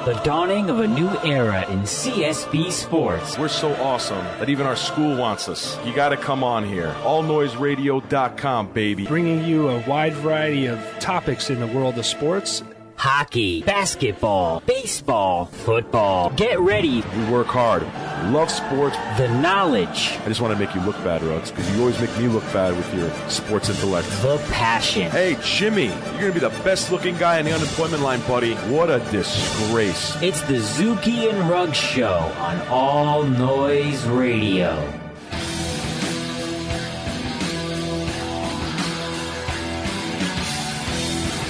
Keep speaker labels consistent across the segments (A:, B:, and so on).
A: The dawning of a new era in CSB sports.
B: We're so awesome that even our school wants us. You got to come on here. AllNoiseRadio.com, baby.
C: Bringing you a wide variety of topics in the world of sports.
A: Hockey, basketball, baseball, football. Get ready.
B: We work hard. We love sports.
A: The knowledge.
B: I just want to make you look bad, Ruggs, because you always make me look bad with your sports intellect.
A: The passion.
B: Hey, Jimmy, you're going to be the best-looking guy in the unemployment line, buddy. What a disgrace.
A: It's the Zuki and Ruggs Show on All Noise Radio.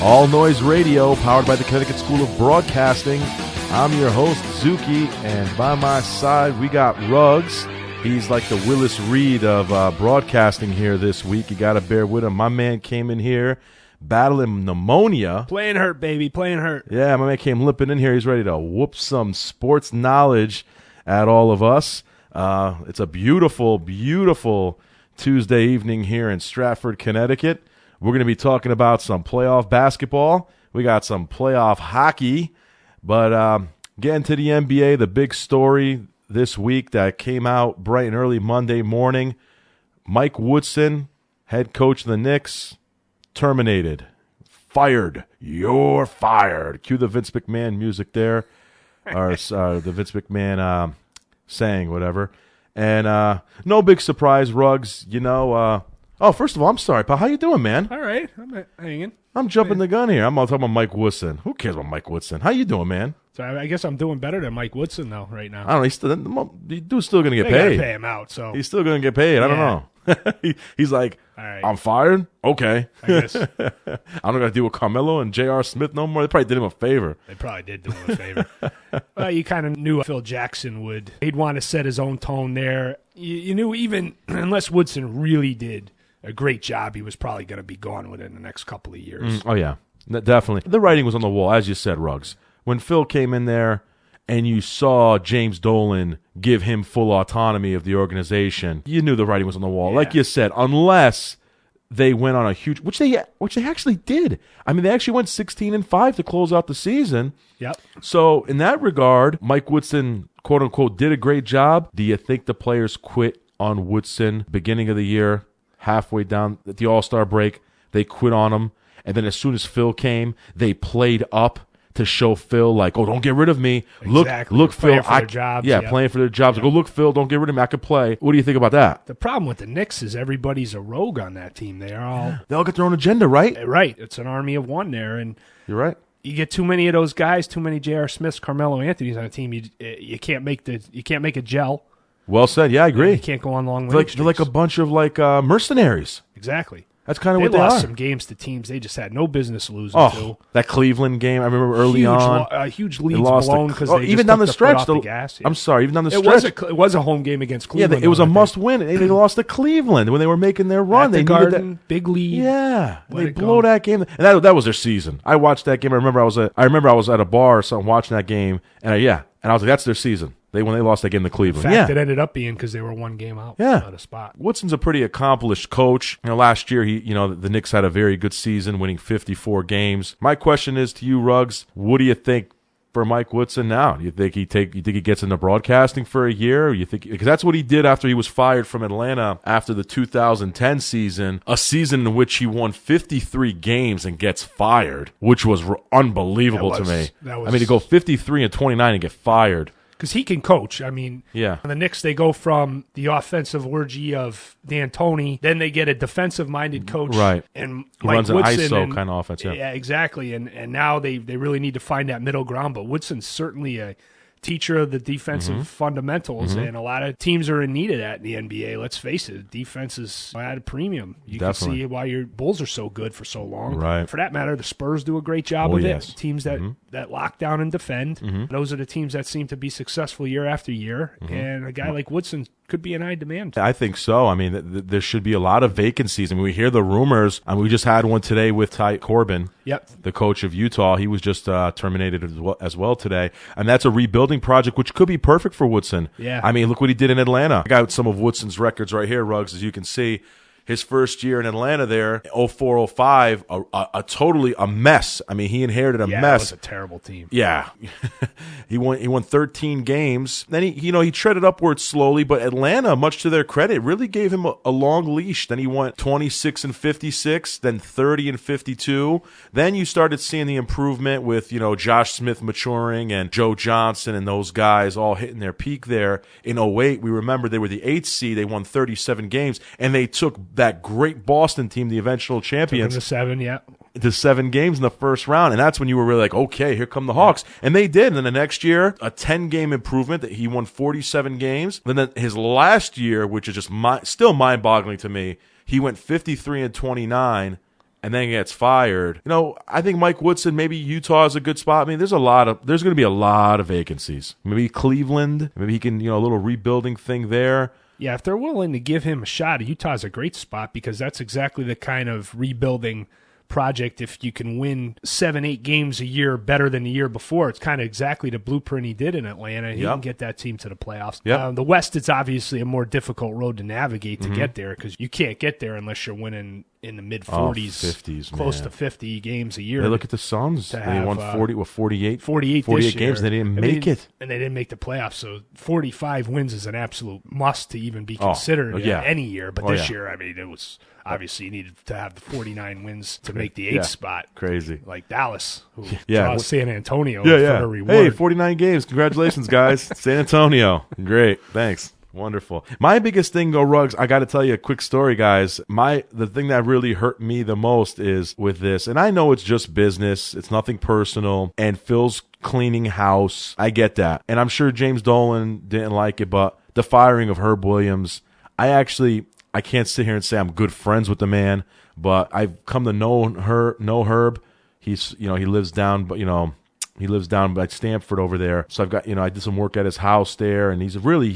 B: All Noise Radio, powered by the Connecticut School of Broadcasting. I'm your host, Zuki, and by my side, we got Ruggs. He's like the Willis Reed of broadcasting here this week. You got to bear with him. My man came in here battling pneumonia.
C: Playing hurt, baby, playing hurt.
B: Yeah, my man came limping in here. He's ready to whoop some sports knowledge at all of us. It's a beautiful, beautiful Tuesday evening here in Stratford, Connecticut. We're going to be talking about some playoff basketball. We got some playoff hockey. But getting to the NBA, the big story this week that came out bright and early Monday morning, Mike Woodson, head coach of the Knicks, terminated. Fired. You're fired. Cue the Vince McMahon music there. Or the Vince McMahon saying whatever. And no big surprise, Ruggs. You know, first of all, I'm sorry, pal. How you doing, man?
C: All right. I'm hanging.
B: I'm jumping the gun here. I'm talking about Mike Woodson. Who cares about Mike Woodson? How you doing, man?
C: So I guess I'm doing better than Mike Woodson, though, right now.
B: I don't know. The dude's still going to get
C: They
B: paid.
C: gotta pay him out, so.
B: He's still going to get paid. I don't know. He's like,
C: all right.
B: I'm fired? Okay.
C: I guess.
B: I don't got to deal with Carmelo and J.R. Smith no more. They probably did him a favor.
C: They probably did do him a favor. Well, you kind of knew Phil Jackson would. He'd want to set his own tone there. You knew even, unless Woodson really did a great job, he was probably going to be gone within the next couple of years.
B: Oh, yeah. Definitely. The writing was on the wall, as you said, Ruggs. When Phil came in there and you saw James Dolan give him full autonomy of the organization, you knew the writing was on the wall.
C: Yeah.
B: Like you said, unless they went on a huge, which they actually did. I mean, they actually went 16-5 to close out the season.
C: Yep.
B: So in that regard, Mike Woodson, quote unquote, did a great job. Do you think the players quit on Woodson beginning of the year, halfway down at the All-Star break? They quit on him. And then as soon as Phil came, they played up to show Phil, like, oh, don't get rid of me.
C: Exactly.
B: Look, Phil.
C: Playing for their jobs.
B: Yeah,
C: Yep.
B: playing for their jobs.
C: Yep.
B: Like, oh, look, Phil, don't get rid of me. I could play. What do you think about that?
C: The problem with the Knicks is everybody's a rogue on that team. They are all
B: They all got their own agenda, right?
C: right. It's an army of one there, and
B: You're right.
C: you get too many of those guys, too many J.R. Smiths, Carmelo Anthony's on a team. You can't make a gel.
B: Well said. Yeah, I agree.
C: You can't go on long
B: They're like a bunch of mercenaries.
C: Exactly.
B: That's kind of what
C: They
B: they
C: lost
B: are.
C: some games to teams they just had no business losing to.
B: That Cleveland game, I remember early on.
C: Huge
B: They
C: leads
B: lost
C: blown because
B: even down the stretch.
C: The gas. Yeah.
B: I'm sorry, even down the
C: It
B: stretch.
C: was a home game against Cleveland.
B: Yeah, it was a
C: though, I think.
B: must-win. They lost to Cleveland when they were making their run.
C: At
B: They
C: the
B: needed
C: Garden,
B: that.
C: big lead.
B: Yeah,
C: Let
B: they
C: it
B: blow
C: go.
B: that game, and that was their season. I watched that game. I remember I was at a bar or something watching that game, and I was like, that's their season. When they lost that game to
C: In
B: Cleveland.
C: fact,
B: Yeah,
C: it ended up being because they were one game out
B: Yeah.
C: of a spot.
B: Woodson's a pretty accomplished coach. Last year the Knicks had a very good season, winning 54 games. My question is to you, Ruggs, what do you think for Mike Woodson now? Do you think he gets into broadcasting for a year? Or you think, because that's what he did after he was fired from Atlanta after the 2010 season, a season in which he won 53 games and gets fired, which was unbelievable to me. To go 53-29 and get fired.
C: Because he can coach. I mean,
B: Yeah.
C: on the Knicks, they go from the offensive orgy of D'Antoni, then they get a defensive-minded coach.
B: Right.
C: And
B: Who
C: Mike
B: runs an
C: Woodson
B: ISO
C: and-
B: kind of offense, yeah.
C: Yeah, exactly. And now they really need to find that middle ground. But Woodson's certainly a teacher of the defensive fundamentals, and a lot of teams are in need of that in the NBA. Let's face it, defense is at a premium. You
B: Definitely.
C: can see why your Bulls are so good for so long.
B: Right.
C: For that matter, the Spurs do a great job
B: Oh,
C: of
B: yes.
C: it. Teams that lock down and defend, those are the teams that seem to be successful year after year. And a guy like Woodson could be in high demand.
B: I think so. I mean, there should be a lot of vacancies. I mean, we hear the rumors. I mean, we just had one today with Ty Corbin,
C: Yep.
B: the coach of Utah. He was just terminated as well today. And that's a rebuilding project, which could be perfect for Woodson.
C: Yeah.
B: I mean, look what he did in Atlanta. I got some of Woodson's records right here, Ruggs, as you can see. his first year in Atlanta there, 04-05, totally a mess. I mean, he inherited a mess.
C: It was a terrible team.
B: Yeah. He won 13 games. Then he treaded upwards slowly, but Atlanta, much to their credit, really gave him a long leash. Then he went 26-56, then 30-52. Then you started seeing the improvement with, Josh Smith maturing and Joe Johnson and those guys all hitting their peak there. In 08, we remember they were the 8th seed. They won 37 games, and they took that great Boston team, the eventual champions,
C: to 7, yeah.
B: to 7 games in the first round. And that's when you were really like, okay, here come the Hawks. And they did. And then the next year, a 10-game improvement that he won 47 games. And then his last year, which is just still mind-boggling to me, he went 53-29 and then gets fired. I think Mike Woodson, maybe Utah is a good spot. I mean, there's going to be a lot of vacancies. Maybe Cleveland, maybe he can, a little rebuilding thing there.
C: Yeah, if they're willing to give him a shot, Utah's a great spot because that's exactly the kind of rebuilding project. If you can win 7-8 games a year better than the year before, it's kind of exactly the blueprint he did in Atlanta. He can get that team to the playoffs. The West, it's obviously a more difficult road to navigate to get there because you can't get there unless you're winning in the mid-40s,
B: 50s,
C: close
B: man.
C: to 50 games a year.
B: They look at the Suns. They won 48
C: 48
B: games, and they didn't make it.
C: And they didn't make the playoffs, so 45 wins is an absolute must to even be considered any year. But this year, I mean, it was obviously you needed to have the 49 wins to make the 8th spot.
B: Crazy.
C: Like Dallas, who draws San Antonio for a reward.
B: Hey, 49 games. Congratulations, guys. San Antonio. Great. Thanks. Wonderful. My biggest thing, though, Ruggs, I got to tell you a quick story, guys. The thing that really hurt me the most is with this, and I know it's just business. It's nothing personal, and Phil's cleaning house. I get that. And I'm sure James Dolan didn't like it, but the firing of Herb Williams, I can't sit here and say I'm good friends with the man, but I've come to know Herb. He's, he lives down, but he lives down by Stamford over there. So I've got, I did some work at his house there, and he's really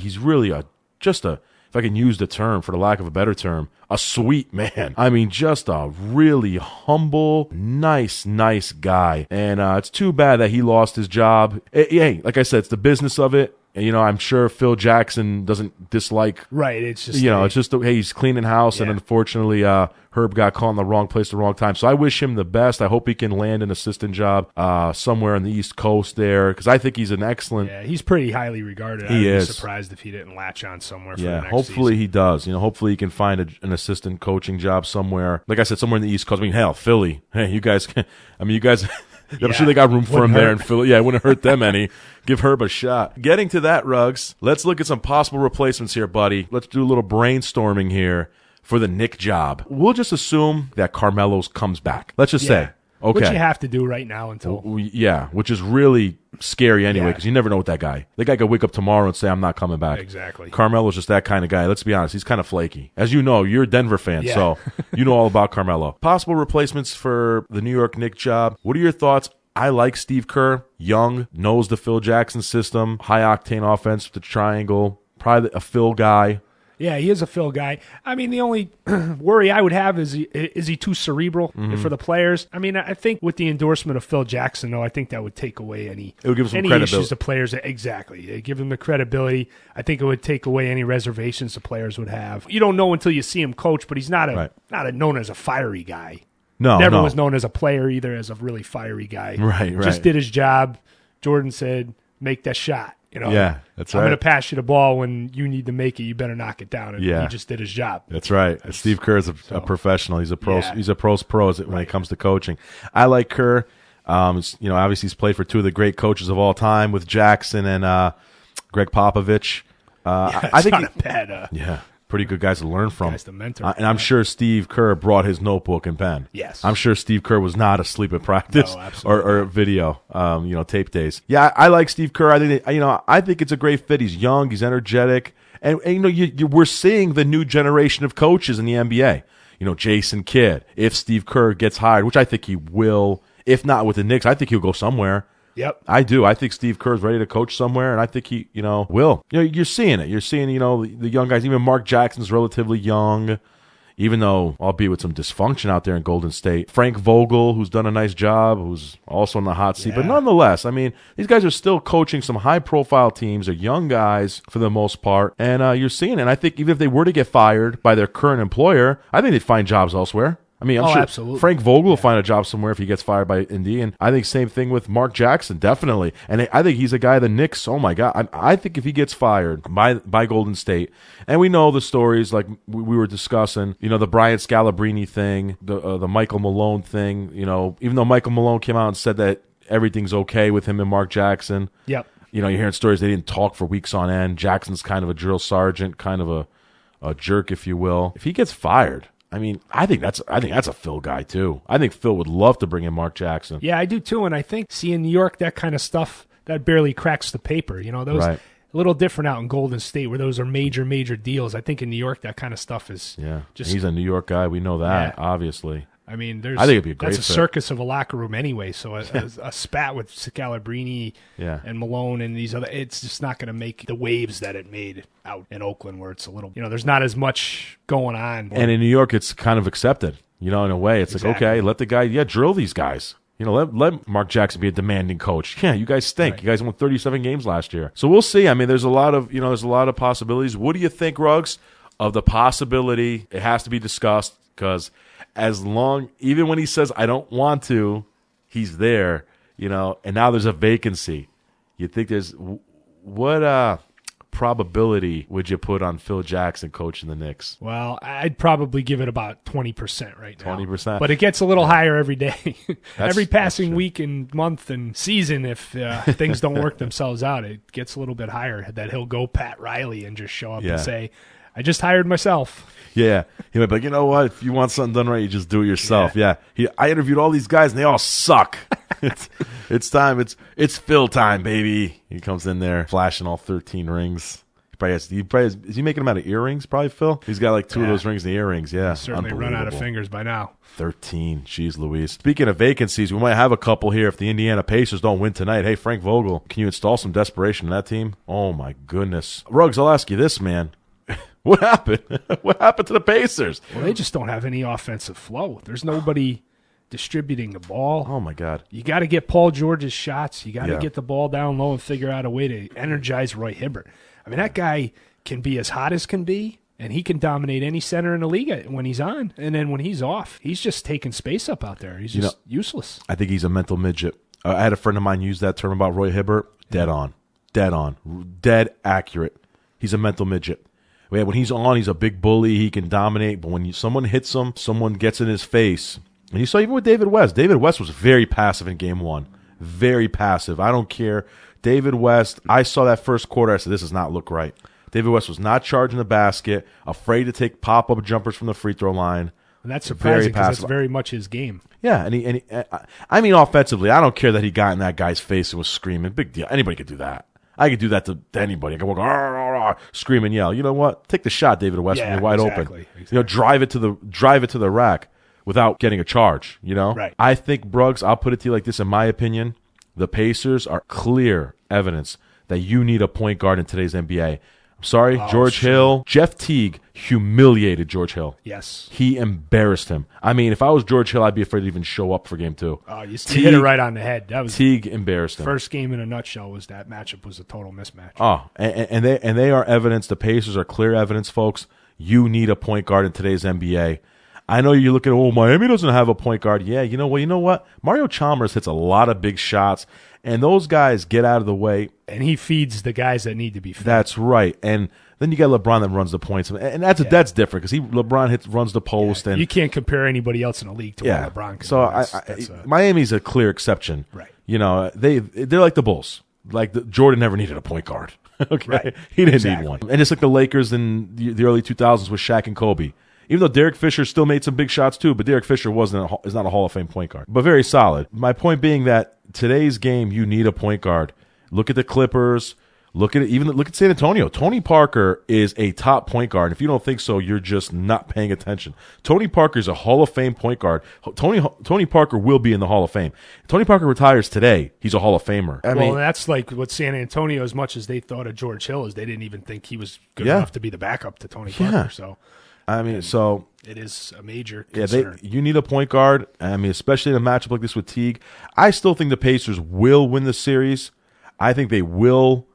B: if I can use the term for the lack of a better term, a sweet man. I mean, just a really humble, nice guy. And it's too bad that he lost his job. Hey, like I said, it's the business of it. And, I'm sure Phil Jackson doesn't dislike.
C: Right. It's just,
B: it's just, hey, he's cleaning house. And unfortunately, Herb got caught in the wrong place at the wrong time. So I wish him the best. I hope he can land an assistant job somewhere on the East Coast there because I think he's an excellent.
C: Yeah, he's pretty highly regarded. I'd be surprised if he didn't latch on somewhere for the next
B: hopefully
C: season.
B: He does. Hopefully he can find an assistant coaching job somewhere. Like I said, somewhere in the East Coast. I mean, hell, Philly. Hey, you guys. I'm sure they got room for him there in Philly. Yeah, it wouldn't hurt them any. Give Herb a shot. Getting to that, Ruggs, let's look at some possible replacements here, buddy. Let's do a little brainstorming here for the Knick job. We'll just assume that Carmelo's comes back. Let's just say. Okay.
C: Which you have to do right now until.
B: Which is really scary anyway because you never know what that guy. The guy could wake up tomorrow and say, I'm not coming back.
C: Exactly.
B: Carmelo's just that kind of guy. Let's be honest. He's kind of flaky. As you know, you're a Denver fan, so you know all about Carmelo. Possible replacements for the New York Knicks job. What are your thoughts? I like Steve Kerr. Young, knows the Phil Jackson system, high-octane offense, the triangle, probably a Phil guy.
C: Yeah, he is a Phil guy. I mean, the only worry I would have is he too cerebral for the players? I mean, I think with the endorsement of Phil Jackson, though, I think that would take away any issues the players. Exactly. They give them the credibility. I think it would take away any reservations the players would have. You don't know until you see him coach, but he's not known as a fiery guy. Never was known as a player either, as a really fiery guy.
B: Right.
C: Just did his job. Jordan said, make that shot.
B: Yeah, that's right.
C: I'm going to pass you the ball when you need to make it. You better knock it down. And he just did his job.
B: That's right. Steve Kerr is a professional. He's a pro. Yeah. He's a pro's pro when it comes to coaching. I like Kerr. Obviously he's played for two of the great coaches of all time with Jackson and Greg Popovich. I think
C: not a bad.
B: Pretty good guys to learn from.
C: Guy's the mentor.
B: And I'm sure Steve Kerr brought his notebook and pen.
C: Yes.
B: I'm sure Steve Kerr was not asleep at practice
C: or
B: video, tape days. Yeah, I like Steve Kerr. I think it's a great fit. He's young. He's energetic. And we're seeing the new generation of coaches in the NBA. Jason Kidd, if Steve Kerr gets hired, which I think he will, if not with the Knicks, I think he'll go somewhere.
C: Yep.
B: I do. I think Steve Kerr's ready to coach somewhere, and I think he, will. You're seeing it. You're seeing, the young guys. Even Mark Jackson's relatively young. even though, albeit with some dysfunction out there in Golden State. Frank Vogel, who's done a nice job, who's also in the hot seat. But nonetheless, I mean, these guys are still coaching some high-profile teams. They're young guys for the most part. And you're seeing it. And I think even if they were to get fired by their current employer, I think they'd find jobs elsewhere. I mean, I'm sure
C: absolutely.
B: Frank Vogel will find a job somewhere if he gets fired by Indy, and I think same thing with Mark Jackson, definitely. And I think he's a guy, the Knicks, oh my God, I think if he gets fired by Golden State, and we know the stories like we were discussing, the Brian Scalabrine thing, the Michael Malone thing, even though Michael Malone came out and said that everything's okay with him and Mark Jackson.
C: Yep.
B: You're hearing stories they didn't talk for weeks on end. Jackson's kind of a drill sergeant, kind of a jerk, if you will. If he gets fired, I mean, I think that's a Phil guy too. I think Phil would love to bring in Mark Jackson.
C: Yeah, I do too. And I think seeing New York, that kind of stuff, that barely cracks the paper. Those a little different out in Golden State where those are major deals. I think in New York, that kind of stuff is just.
B: He's a New York guy. We know that, obviously.
C: I mean,
B: I think it'd be a great
C: that's a circus of a locker room anyway. So a spat with Scalabrine and Malone and these other, it's just not going to make the waves that it made out in Oakland, where it's a little, there's not as much going on.
B: And in New York, it's kind of accepted. In a way, it's like, okay, let the guy, drill these guys. Let Mark Jackson be a demanding coach. Yeah, you guys stink. Right. You guys won 37 games last year. So we'll see. I mean, there's a lot of possibilities. What do you think, Ruggs, of the possibility? It has to be discussed because even when he says, I don't want to, he's there, and now there's a vacancy. You think what probability would you put on Phil Jackson coaching the Knicks?
C: Well, I'd probably give it about 20% right now.
B: 20%?
C: But it gets a little higher every day. Every passing week and month and season, if things don't work themselves out, it gets a little bit higher that he'll go Pat Riley and just show up and say, I just hired myself. Yeah.
B: He might be like, you know what? If you want something done right, you just do it yourself. Yeah. I interviewed all these guys, and they all suck. It's time. It's Phil time, baby. He comes in there flashing all 13 rings. Is he making them out of earrings, probably, Phil? He's got like two of those rings in the earrings. Yeah.
C: He's certainly run out of fingers by now.
B: 13. Jeez Louise. Speaking of vacancies, we might have a couple here if the Indiana Pacers don't win tonight. Hey, Frank Vogel, can you install some desperation in that team? Oh, my goodness. Ruggs, I'll ask you this, man. What happened? What happened to the Pacers?
C: Well, they just don't have any offensive flow. There's nobody distributing the ball.
B: Oh, my God.
C: You got to get Paul George's shots. You got to get the ball down low and figure out a way to energize Roy Hibbert. I mean, that guy can be as hot as can be, and he can dominate any center in the league when he's on. And then when he's off, he's just taking space up out there. He's just useless.
B: I think he's a mental midget. I had a friend of mine use that term about Roy Hibbert. Dead on. Dead accurate. He's a mental midget. When he's on, he's a big bully. He can dominate. But when someone hits him, someone gets in his face. And you saw even with David West. David West was very passive in Game 1. Very passive. I don't care. David West, I saw that first quarter. I said, this does not look right. David West was not charging the basket, afraid to take pop-up jumpers from the free throw line.
C: And that's surprising because that's very much his game.
B: Yeah, I mean, offensively, I don't care that he got in that guy's face and was screaming. Big deal. Anybody could do that. I could do that to anybody. I could walk, scream and yell. You know what? Take the shot, David West, when you're wide open. Exactly. Drive it to the rack without getting a charge.
C: Right.
B: I think, Bruggs, I'll put it to you like this. In my opinion, the Pacers are clear evidence that you need a point guard in today's NBA. I'm sorry, George Hill. Jeff Teague humiliated George Hill.
C: Yes.
B: He embarrassed him. I mean, if I was George Hill, I'd be afraid to even show up for Game 2.
C: Oh, you hit it right on the head. That was
B: Teague embarrassed him.
C: First game in a nutshell was that matchup was a total mismatch.
B: Oh, and they are evidence. The Pacers are clear evidence, folks. You need a point guard in today's NBA. I know you're looking at, Miami doesn't have a point guard. Yeah, you know what? Mario Chalmers hits a lot of big shots, and those guys get out of the way.
C: And he feeds the guys that need to be fed.
B: That's right. And then you got LeBron that runs the points. And that's different because LeBron runs the post.
C: Yeah.
B: And
C: you can't compare anybody else in the league to what LeBron can do.
B: So Miami's a clear exception.
C: Right.
B: They're like the Bulls. Like Jordan never needed a point guard. Okay,
C: right.
B: He didn't need one. And it's like the Lakers in the early 2000s with Shaq and Kobe. Even though Derek Fisher still made some big shots too, but Derek Fisher is not a Hall of Fame point guard, but very solid. My point being that today's game, you need a point guard. Look at the Clippers. Look at San Antonio. Tony Parker is a top point guard. If you don't think so, you're just not paying attention. Tony Parker is a Hall of Fame point guard. Tony Parker will be in the Hall of Fame. If Tony Parker retires today, he's a Hall of Famer. I mean,
C: that's like what San Antonio, as much as they thought of George Hill, is they didn't even think he was good enough to be the backup to Tony Parker. So
B: I mean, so
C: it is a major concern.
B: you need a point guard. I mean, especially in a matchup like this with Teague. I still think the Pacers will win the series. I think they will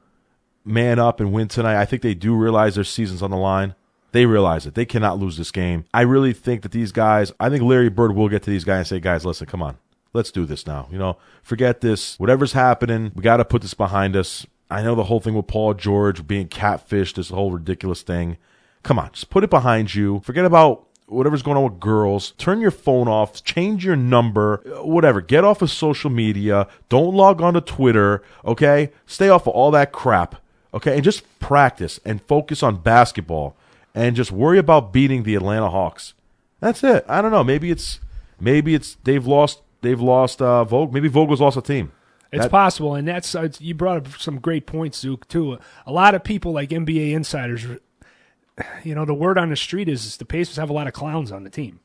B: man up and win tonight. I think they do realize their season's on the line. They realize it. They cannot lose this game. I really think that these guys, I think Larry Bird will get to these guys and say, guys, listen, come on. Let's do this now. Forget this. Whatever's happening, we got to put this behind us. I know the whole thing with Paul George being catfished, this whole ridiculous thing. Come on, just put it behind you. Forget about whatever's going on with girls. Turn your phone off. Change your number. Whatever. Get off of social media. Don't log on to Twitter. Okay? Stay off of all that crap. Okay? And just practice and focus on basketball. And just worry about beating the Atlanta Hawks. That's it. I don't know. Maybe it's they've lost Vogel. Maybe Vogel's lost a team.
C: It's possible, and that's you brought up some great points, Zook, too. A lot of people like NBA insiders, the word on the street is the Pacers have a lot of clowns on the team.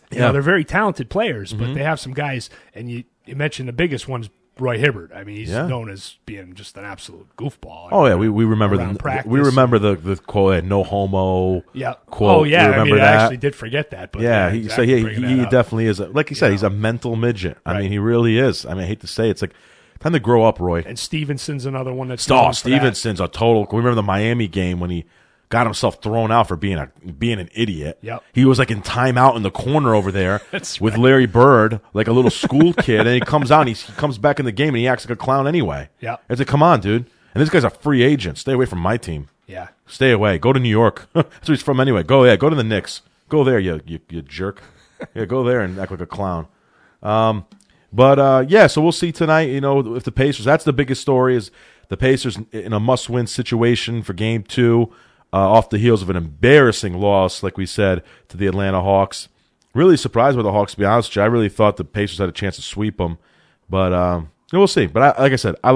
C: They're very talented players, but they have some guys, and you mentioned the biggest one's Roy Hibbert. I mean, he's known as being just an absolute goofball.
B: Oh yeah, we remember the quote, no homo.
C: Yeah.
B: Quote.
C: Oh yeah,
B: I
C: actually did forget that. But
B: he definitely is. Like you said, he's a mental midget. I mean, he really is. I mean, I hate to say it's like time to grow up, Roy.
C: And Stevenson's another one that's
B: Stevenson's a total. Remember the Miami game when he got himself thrown out for being an idiot.
C: Yep.
B: He was like in timeout in the corner over there
C: with
B: Larry Bird, like a little school kid, and he comes out and he comes back in the game and he acts like a clown anyway.
C: Yeah.
B: It's like, come on, dude. And this guy's a free agent. Stay away from my team.
C: Yeah.
B: Stay away. Go to New York. That's where he's from anyway. Go to the Knicks. Go there, you jerk. Yeah, go there and act like a clown. So we'll see tonight, if the Pacers, that's the biggest story, is the Pacers in a must-win situation for Game 2. Off the heels of an embarrassing loss, like we said, to the Atlanta Hawks. Really surprised by the Hawks, to be honest with you. I really thought the Pacers had a chance to sweep them, but we'll see. But like I said, I'm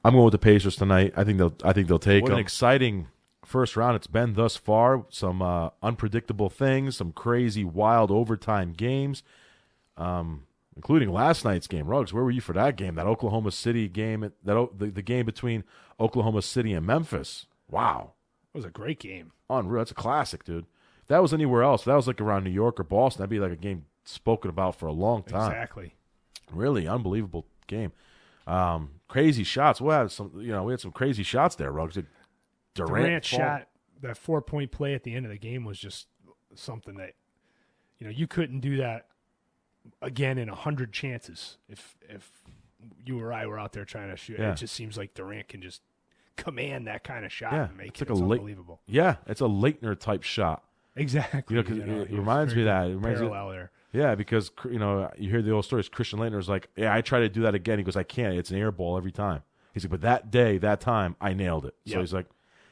B: going with the Pacers tonight. I think they'll take them. What an exciting first round it's been thus far. Some unpredictable things, some crazy, wild overtime games, including last night's game. Ruggs, where were you for that game? That Oklahoma City game, the game between Oklahoma City and Memphis. Wow.
C: It was a great game.
B: Unreal. That's a classic, dude. If that was anywhere else, if that was like around New York or Boston, that'd be like a game spoken about for a long time.
C: Exactly.
B: Really unbelievable game. Crazy shots. We had some crazy shots there, Ruggs.
C: Durant shot, that 4-point play at the end of the game was just something that, you couldn't do that again in 100 chances if you or I were out there trying to shoot. Yeah. It just seems like Durant can just command that kind of shot and make it. It's unbelievable.
B: Yeah, it's a Leitner type shot.
C: Exactly.
B: Because it reminds me of that. It reminds
C: parallel there.
B: Yeah, because you hear the old stories. Christian Leitner's like, yeah, I try to do that again. He goes, I can't. It's an air ball every time. He's like, but that day, that time, I nailed it. So he's like,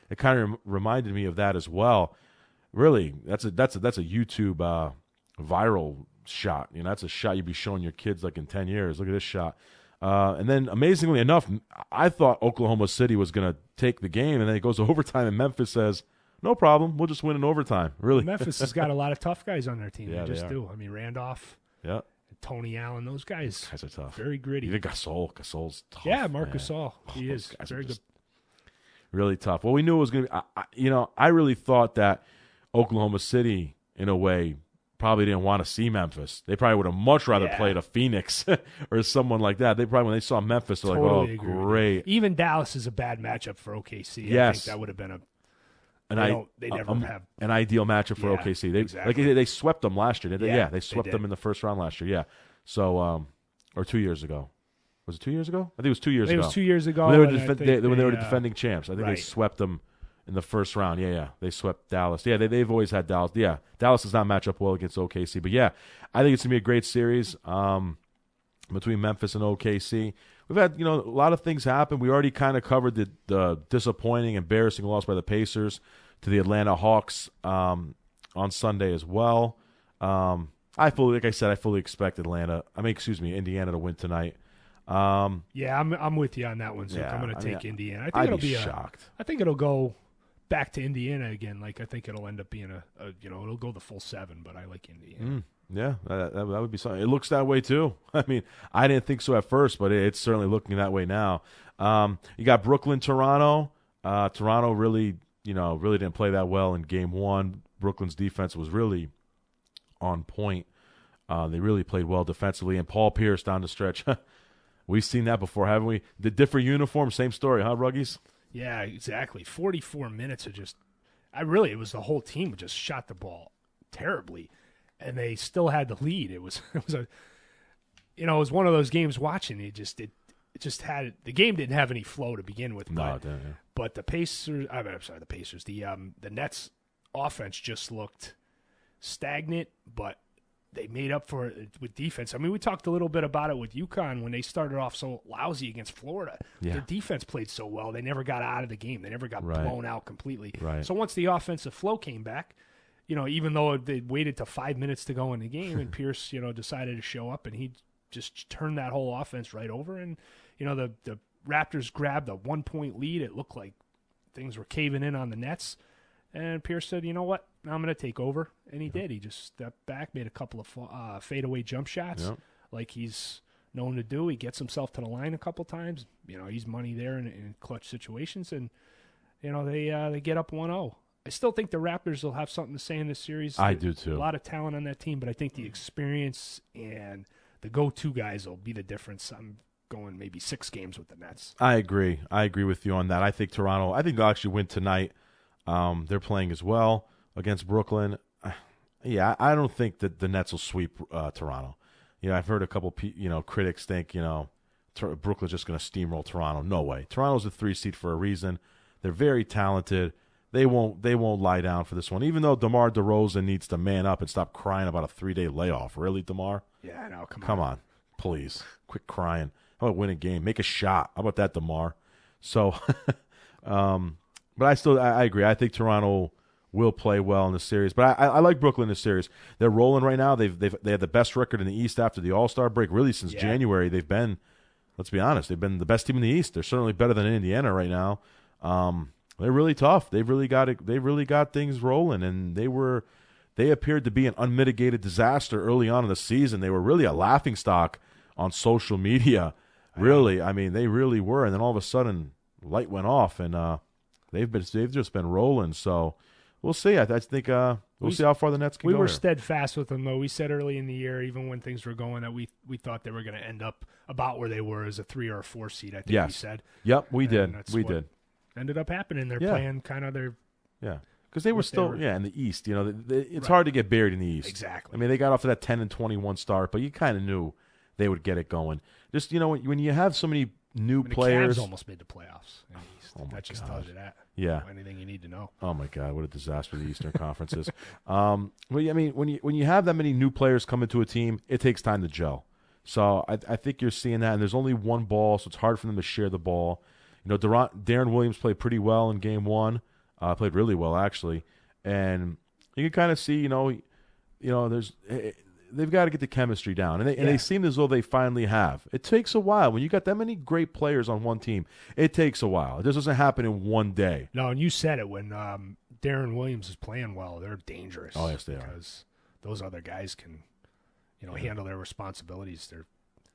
B: it kind of reminded me of that as well. Really, that's a YouTube viral shot. That's a shot you'd be showing your kids like in 10 years. Look at this shot. And then, amazingly enough, I thought Oklahoma City was going to take the game, and then it goes to overtime, and Memphis says, no problem, we'll just win in overtime. Really,
C: Memphis has got a lot of tough guys on their team.
B: Yeah,
C: they just do. I mean, Randolph, Tony Allen, those guys
B: are tough.
C: Very gritty.
B: Even Gasol's tough.
C: Yeah, Marc Gasol, he is very good.
B: Really tough. Well, we knew it was going to be. I really thought that Oklahoma City, in a way, probably didn't want to see Memphis. They probably would have much rather played a Phoenix or someone like that. They probably, when they saw Memphis, they're
C: totally
B: like, oh, great.
C: Even Dallas is a bad matchup for OKC. Yes. I think that would have been
B: an ideal matchup for OKC. They swept them last year. They swept them in the first round last year. Yeah. So, or 2 years ago. Was it 2 years ago? I think it was 2 years ago.
C: It was 2 years ago.
B: When they were the defending champs. I think they swept them in the first round. Yeah. They swept Dallas. Yeah, they've always had Dallas. Yeah, Dallas does not match up well against OKC. But, yeah, I think it's going to be a great series between Memphis and OKC. We've had, a lot of things happen. We already kind of covered the disappointing, embarrassing loss by the Pacers to the Atlanta Hawks on Sunday as well. I fully expect Indiana to win tonight.
C: I'm with you on that one. So I'm going to take Indiana. I think it'll be shocked. I think it'll go back to Indiana again. Like I think it'll end up being it'll go the full 7. But I like Indiana.
B: Yeah, that would be something. It looks that way too. I mean, I didn't think so at first, but it's certainly looking that way now. You got Brooklyn, Toronto. Toronto really didn't play that well in Game 1. Brooklyn's defense was really on point. They really played well defensively. And Paul Pierce down the stretch. We've seen that before, haven't we? The different uniform, same story, huh, Ruggies?
C: Yeah, exactly. 44 minutes of just – it was the whole team just shot the ball terribly, and they still had the lead. It was it was one of those games watching. It just had – the game didn't have any flow to begin with.
B: No, it didn't. Yeah.
C: But the Pacers – I'm sorry, the Pacers. The Nets offense just looked stagnant, but – they made up for it with defense. I mean, we talked a little bit about it with UConn when they started off so lousy against Florida.
B: Yeah.
C: Their defense played so well. They never got out of the game. They never got blown out completely.
B: Right.
C: So once the offensive flow came back, even though they waited to 5 minutes to go in the game and Pierce, decided to show up and he just turned that whole offense right over. And, the Raptors grabbed a 1-point lead. It looked like things were caving in on the Nets. And Pierce said, you know what? I'm going to take over. And he did. He just stepped back, made a couple of fadeaway jump shots like he's known to do. He gets himself to the line a couple times. He's money there in clutch situations. And, they get up 1-0. I still think the Raptors will have something to say in this series.
B: I do, too.
C: A lot of talent on that team, but I think the experience and the go-to guys will be the difference. I'm going maybe 6 games with the Nets.
B: I agree. I agree with you on that. I think they'll actually win tonight. They're playing as well against Brooklyn. Yeah, I don't think that the Nets will sweep Toronto. I've heard a couple critics think, Brooklyn's just going to steamroll Toronto. No way. Toronto's a 3 seed for a reason. They're very talented. They won't lie down for this one, even though DeMar DeRozan needs to man up and stop crying about a 3-day layoff. Really, DeMar?
C: Yeah, I know.
B: Come on. Please. Quit crying. How about win a game? Make a shot. How about that, DeMar? So, but I agree. I think Toronto will play well in the series. But I like Brooklyn in the series. They're rolling right now. They have the best record in the East after the All-Star break. Really, since January, they've been, let's be honest, they've been the best team in the East. They're certainly better than Indiana right now. They're really tough. They've really got things rolling, and they appeared to be an unmitigated disaster early on in the season. They were really a laughingstock on social media. Really, I mean, they really were. And then all of a sudden, light went off, and they've just been rolling. So we'll see. I think we'll see how far the Nets can go.
C: We were
B: here.
C: steadfast with them, though. We said early in the year, even when things were going, that we thought they were going to end up about where they were as a 3 or a 4 seed. I think we said.
B: Yep, we did. We did.
C: Ended up happening. They're playing kind of their.
B: Yeah. Because they were still in the East. It's hard to get buried in the East.
C: Exactly.
B: I mean, they got off to that 10-21 start, but you kind of knew they would get it going. Just when you have so many new players,
C: the Cavs almost made the playoffs in the East. That just tells you that.
B: Yeah.
C: Anything you need to know.
B: Oh my God, what a disaster the Eastern Conference is. Well, I mean, when you have that many new players come into a team, it takes time to gel. I think you're seeing that, and there's only one ball, so it's hard for them to share the ball. Darren Williams played pretty well in Game 1. Played really well, actually. And you can kind of see, they've got to get the chemistry down. And they seem as though they finally have. It takes a while. When you got that many great players on one team, it takes a while. It just doesn't happen in one day.
C: No, and you said it. When Darren Williams is playing well, they're dangerous.
B: Oh, yes, they are.
C: Because those other guys can, handle their responsibilities.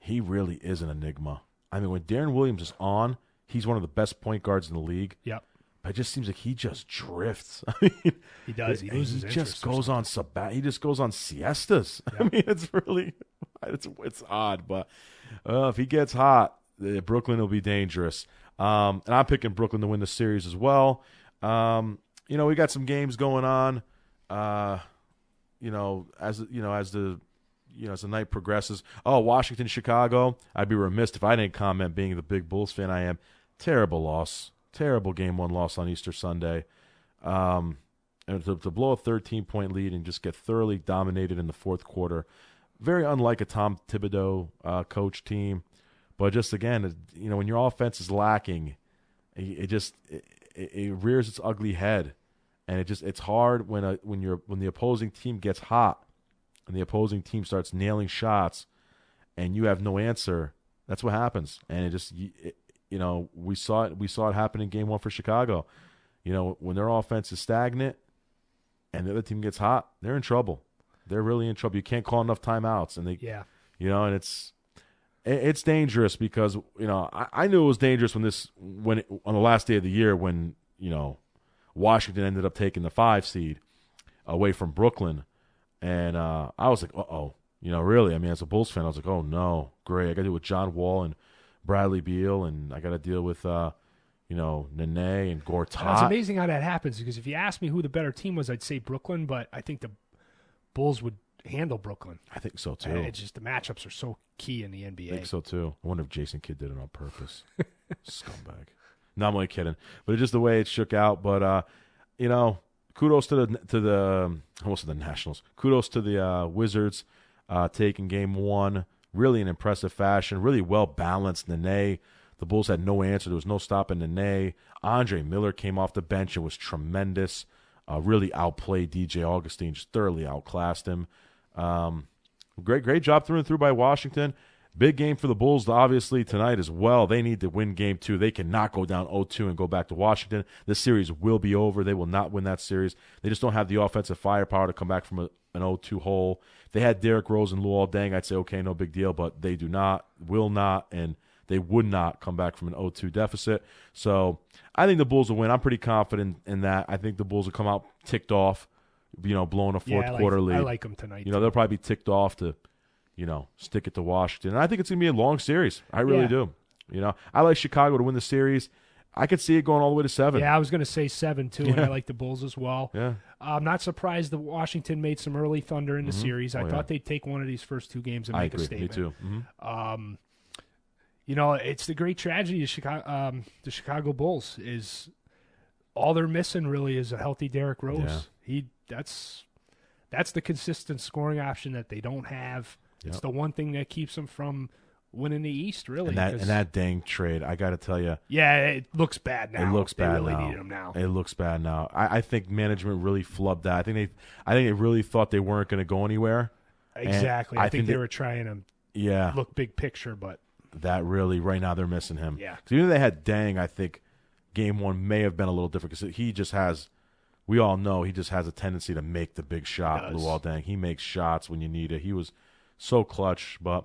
B: He really is an enigma. I mean, when Darren Williams is on, he's one of the best point guards in the league.
C: Yep.
B: But it just seems like he just drifts. I mean,
C: he does. He loses
B: He
C: interest.
B: just goes on he just goes on siestas. Yep. I mean, it's really it's odd. But if he gets hot, Brooklyn will be dangerous. And I'm picking Brooklyn to win the series as well. We got some games going on. As the night progresses. Oh, Washington, Chicago. I'd be remiss if I didn't comment, being the big Bulls fan I am. Terrible loss. Terrible Game 1 loss on Easter Sunday. And to blow a 13-point lead and just get thoroughly dominated in the fourth quarter. Very unlike a Tom Thibodeau coach team. But just, again, when your offense is lacking, it rears its ugly head. And it's hard when the opposing team gets hot and the opposing team starts nailing shots and you have no answer. That's what happens. And we saw it happen in Game 1 for Chicago. When their offense is stagnant and the other team gets hot, they're in trouble. They're really in trouble. You can't call enough timeouts, and and it's dangerous because I knew it was dangerous on the last day of the year when Washington ended up taking the 5 seed. away from Brooklyn. And I was like, uh-oh. Really, I mean, as a Bulls fan, I was like, oh, no, great. I got to deal with John Wall and Bradley Beal, and I got to deal with, Nene and Gortat.
C: It's amazing how that happens, because if you ask me who the better team was, I'd say Brooklyn, but I think the Bulls would handle Brooklyn.
B: I think so, too.
C: It's just the matchups are so key in the NBA.
B: I think so, too. I wonder if Jason Kidd did it on purpose. Scumbag. No, I'm only kidding. But it's just the way it shook out. But, kudos to the almost to the Nationals. Kudos to the Wizards taking game one. Really in impressive fashion. Really well balanced. Nene. The Bulls had no answer. There was no stopping Nene. Andre Miller came off the bench and was tremendous. Really outplayed DJ Augustine. Just thoroughly outclassed him. Great job through and through by Washington. Big game for the Bulls, obviously, tonight as well. They need to win game two. They cannot go down 0-2 and go back to Washington. This series will be over. They will not win that series. They just don't have the offensive firepower to come back from an 0-2 hole. If they had Derrick Rose and Luol Deng, I'd say, okay, no big deal, but they do not, will not, and they would not come back from an 0-2 deficit. So I think the Bulls will win. I'm pretty confident in that. I think the Bulls will come out ticked off, blowing a fourth quarter lead.
C: I like them tonight.
B: They'll probably be ticked off to stick it to Washington. And I think it's going to be a long series. I really do. I like Chicago to win the series. I could see it going all the way to 7.
C: Yeah, I was going to say 7, too, and I like the Bulls as well.
B: Yeah.
C: I'm not surprised that Washington made some early thunder in the series. I thought they'd take one of these first 2 games and make a statement.
B: Me too. Mm-hmm.
C: It's the great tragedy of the Chicago Bulls is all they're missing really is a healthy Derrick Rose.
B: Yeah.
C: That's the consistent scoring option that they don't have. It's the one thing that keeps them from winning the East, really.
B: And that dang trade, I got to tell you.
C: Yeah, it looks bad now.
B: It looks bad
C: now. They really
B: now.
C: need him now.
B: It looks bad now. I think management really flubbed that. I think they really thought they weren't going to go anywhere.
C: Exactly. I think they were trying to look big picture, but
B: that really, right now, they're missing him.
C: Yeah.
B: Because even if they had Dang, I think game one may have been a little different because he just has, we all know, he just has a tendency to make the big shot, Luol Deng. He makes shots when you need it. He was so clutch, but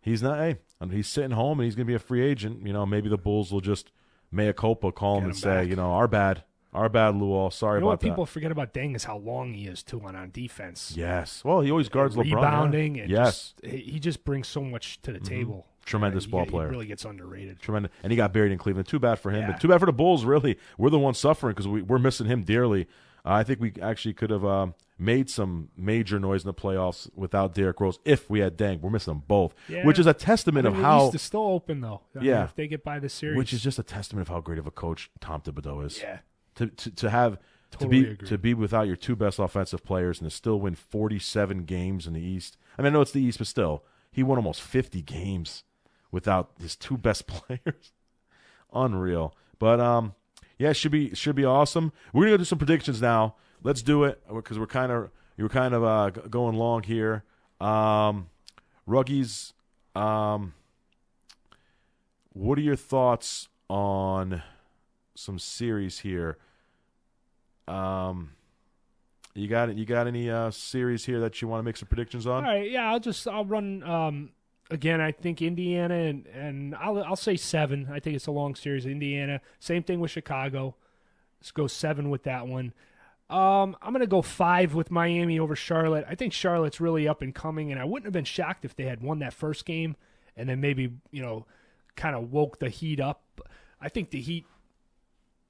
B: he's not, he's sitting home and he's going to be a free agent. Maybe the Bulls will just mea culpa, call him and say, our bad, Luol. Sorry about that.
C: What people forget about Deng is how long he is, too, on defense.
B: Yes. Well, he always guards LeBron.
C: Rebounding.
B: Yeah.
C: And
B: yes.
C: He just brings so much to the table.
B: Tremendous ball player.
C: He really gets underrated.
B: Tremendous. And he got buried in Cleveland. Too bad for him, but too bad for the Bulls, really. We're the ones suffering because we're missing him dearly. I think we actually could have made some major noise in the playoffs without Derrick Rose if we had Deng. We're missing them both, which is a testament of how –
C: the East is still open, though. If they get by the series.
B: Which is just a testament of how great of a coach Tom Thibodeau is.
C: Yeah.
B: To be without your 2 best offensive players and to still win 47 games in the East. I mean, I know it's the East, but still, he won almost 50 games without his 2 best players. Unreal. But it should be awesome. We're gonna go do some predictions now. Let's do it because you were kind of going long here. Ruggies, what are your thoughts on some series here? You got any series here that you want to make some predictions on?
C: All right, yeah, I'll run. Again, I think Indiana and I'll say 7. I think it's a long series. Indiana, same thing with Chicago. Let's go 7 with that one. I'm going to go 5 with Miami over Charlotte. I think Charlotte's really up and coming, and I wouldn't have been shocked if they had won that first game and then maybe kind of woke the Heat up. I think the Heat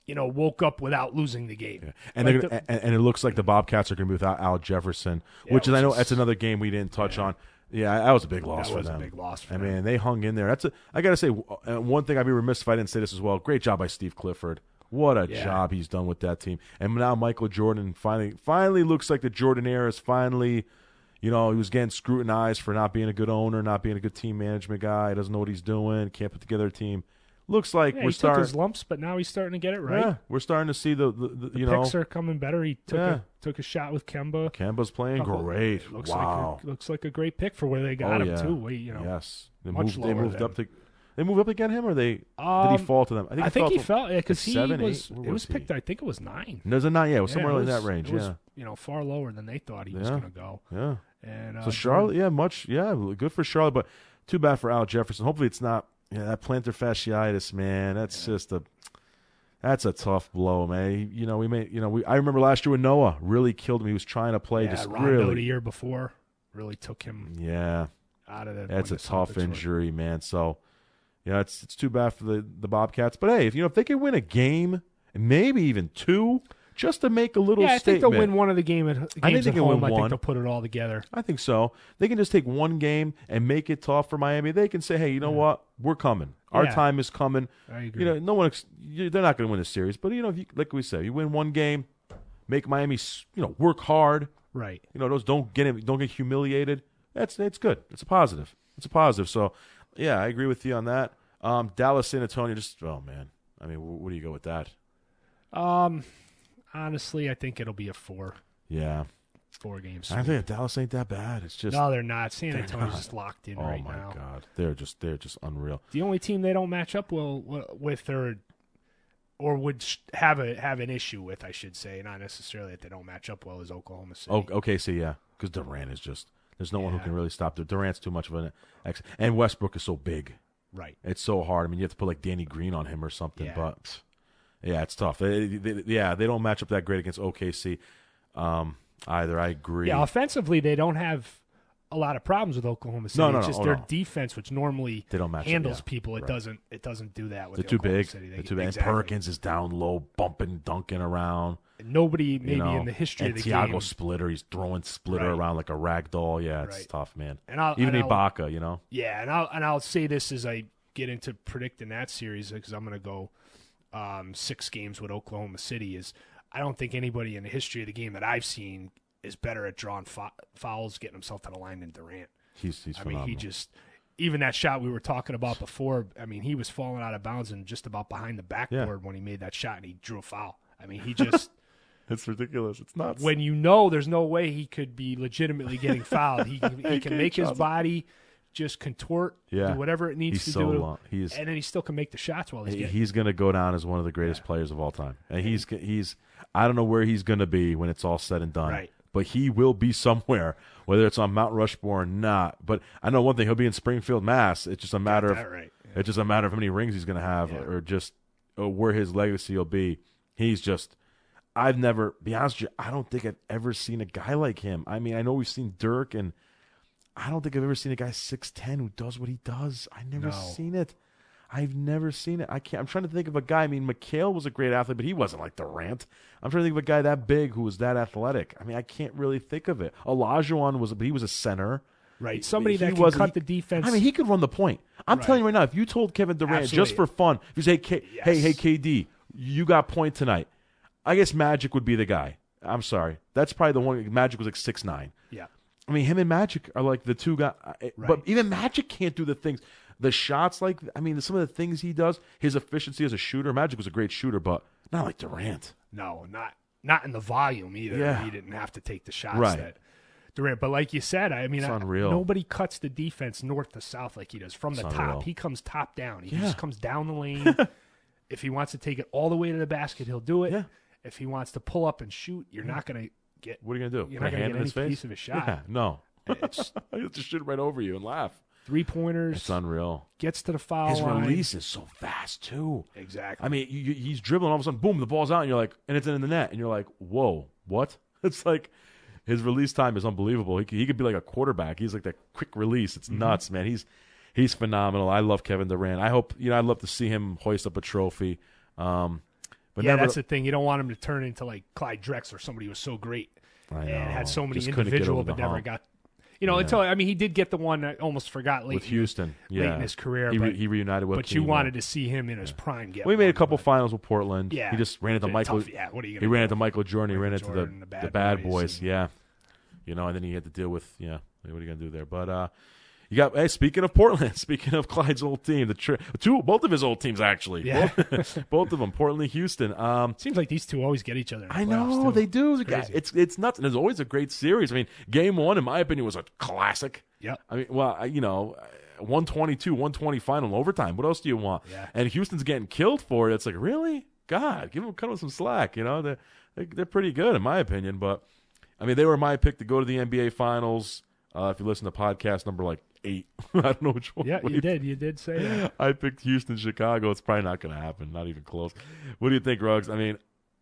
C: woke up without losing the game.
B: Yeah. And it looks like the Bobcats are going to be without Al Jefferson, which is, I know that's another game we didn't touch on. Yeah, that was a big loss for them.
C: A big loss for
B: them.
C: I
B: mean, they hung in there. I got to say, one thing I'd be remiss if I didn't say this as well. Great job by Steve Clifford. What a job he's done with that team. And now Michael Jordan finally looks like the Jordan era is finally, he was getting scrutinized for not being a good owner, not being a good team management guy. He doesn't know what he's doing, can't put together a team. Looks like we're starting.
C: He took his lumps, but now he's starting to get it right.
B: Yeah, we're starting to see the
C: picks are coming better. He took a shot with Kemba.
B: Kemba's playing great.
C: Looks like a great pick for where they got him too.
B: Yes, they
C: moved
B: up to. They move up again him, or did he fall to them?
C: I think he fell because he
B: 7,
C: was.
B: 8,
C: it was picked. I think it was 9.
B: No, it was 9. Yeah, it was somewhere in that range.
C: It was, far lower than they thought he was going to go.
B: Yeah.
C: And
B: so Charlotte, good for Charlotte, but too bad for Al Jefferson. Hopefully, it's not. Yeah, that plantar fasciitis, man. That's That's a tough blow, man. I remember last year when Noah really killed him. He was trying to play, just
C: Rondo
B: really.
C: the year before really took him.
B: Yeah,
C: out of the.
B: That's a tough injury, man. So, it's too bad for the Bobcats. But hey, if they can win a game, and maybe even 2, just to make a little statement.
C: I think they'll win one of the games
B: I think they
C: at
B: can
C: home.
B: win
C: I
B: one.
C: think they'll put it all together.
B: I think so. They can just take one game and make it tough for Miami. They can say, hey, you know what? We're coming. Our time is coming.
C: I agree.
B: No one. They're not going to win a series, but if you, like we said, you win one game, make Miami, work hard.
C: Right.
B: Those don't get humiliated. It's good. It's a positive. So, yeah, I agree with you on that. Dallas, San Antonio, oh man. I mean, where do you go with that?
C: Honestly, I think it'll be a 4.
B: Yeah.
C: 4 games.
B: I think Dallas ain't that bad. It's just
C: no, they're not. San Antonio's just locked in right now.
B: Oh my God, they're just unreal.
C: The only team they don't match up well with or would have an issue with, I should say, not necessarily that they don't match up well, is Oklahoma City.
B: Oh, okay, so yeah, because Durant is just there's no one who can really stop Durant's too much of an and Westbrook is so big.
C: Right.
B: It's so hard. I mean, you have to put like Danny Green on him or something,
C: Yeah.
B: but yeah, it's tough. They don't match up that great against OKC either. I agree.
C: Yeah, offensively, they don't have a lot of problems with Oklahoma City.
B: No,
C: it's just
B: no.
C: their defense, which normally
B: They don't match up,
C: handles
B: yeah.
C: people. It
B: Right.
C: doesn't do that with
B: They're too
C: Oklahoma
B: big.
C: City.
B: They're too big.
C: Exactly.
B: And Perkins is down low, bumping, dunking around.
C: Nobody maybe in the history
B: and
C: of the
B: Thiago
C: game.
B: Splitter, he's throwing Splitter
C: Right.
B: around like a rag doll. Yeah, it's
C: Right.
B: tough, man.
C: And I'll-
B: Even
C: and I'll-
B: Ibaka,
C: Yeah, and I'll say this as I get into predicting that series, because I'm going to go 6 games with Oklahoma City. Is I don't think anybody in the history of the game that I've seen is better at drawing fouls, getting himself to the line than Durant.
B: He's phenomenal.
C: I mean, he just even that shot we were talking about before. I mean, he was falling out of bounds and just about behind the backboard when he made that shot and he drew a foul. I mean, he just.
B: It's ridiculous. It's nuts.
C: When there's no way he could be legitimately getting fouled. He can make his body just contort, do whatever it needs
B: he's
C: to
B: so
C: do,
B: long.
C: and then he still can make the shots while he's getting.
B: He's going to go down as one of the greatest players of all time. And he's I don't know where he's going to be when it's all said and done.
C: Right.
B: But he will be somewhere, whether it's on Mount Rushmore or not. But I know one thing: he'll be in Springfield, Mass. It's just a matter of it's just a matter of how many rings he's going to have, or just where his legacy will be. He's just. I've never, be honest with you, I don't think I've ever seen a guy like him. I mean, I know we've seen Dirk, and I don't think I've ever seen a guy 6'10" who does what he does. I've never seen it. I've never seen it. I'm trying to think of a guy. I mean, McHale was a great athlete, but he wasn't like Durant. I'm trying to think of a guy that big who was that athletic. I mean, I can't really think of it. Olajuwon he was a center.
C: Right. Somebody that can cut the defense.
B: I mean, he could run the point. I'm telling you right now, if you told Kevin Durant just for fun, if you say, hey, KD, you got point tonight. I guess Magic would be the guy. I'm sorry. That's probably the one. Magic was like 6'9".
C: Yeah.
B: I mean, him and Magic are like the two guys. Right. But even Magic can't do the things. The shots, some of the things he does, his efficiency as a shooter. Magic was a great shooter, but not like Durant.
C: No, not in the volume either.
B: Yeah.
C: He didn't have to take the shots that Durant. But like you said, I mean,
B: unreal.
C: Nobody cuts the defense north to south like he does from the top.
B: Unreal.
C: He comes top down. He just comes down the lane. If he wants to take it all the way to the basket, he'll do it. Yeah. If he wants to pull up and shoot, you're not going to get.
B: What are you going to do?
C: You're not going to get any piece of his shot.
B: Yeah, no. He'll just shoot right over you and laugh.
C: 3-pointers.
B: It's unreal.
C: Gets to the foul
B: His
C: line.
B: release is so fast too.
C: Exactly.
B: I mean, he's dribbling, all of a sudden, boom, the ball's out, and you're like, and it's in the net, and you're like, whoa, what? It's like his release time is unbelievable. He could be like a quarterback. He's like that quick release. It's nuts, man. He's phenomenal. I love Kevin Durant. I hope I'd love to see him hoist up a trophy. But
C: that's the thing. You don't want him to turn into like Clyde Drexler, somebody who was so great and had so many individual, but never got. Until he did get the one I almost forgot late
B: with Houston,
C: late in his career.
B: He reunited with.
C: But you wanted to see him in his prime.
B: We made a couple finals with Portland.
C: Yeah,
B: he just ran into Michael.
C: What are you?
B: He ran into Michael Jordan. He ran into
C: the
B: bad boys. Yeah, and then he had to deal with what are you gonna do there? But you got. Hey, speaking of Portland, speaking of Clyde's old team, both of his old teams actually.
C: Yeah.
B: both of them, Portland, Houston.
C: Seems like these two always get each other.
B: I know they do. It's nuts. And there's always a great series. I mean, Game 1, in my opinion, was a classic.
C: Yeah.
B: I mean, 122, 120 final in overtime. What else do you want?
C: Yeah.
B: And Houston's getting killed for it. It's like, really? God, cut them some slack. They're pretty good in my opinion. But I mean, they were my pick to go to the NBA Finals. If you listen to podcast number like 8. I don't know which one.
C: Yeah, you did. You did say that.
B: I picked Houston, Chicago. It's probably not going to happen. Not even close. What do you think, Ruggs? I mean,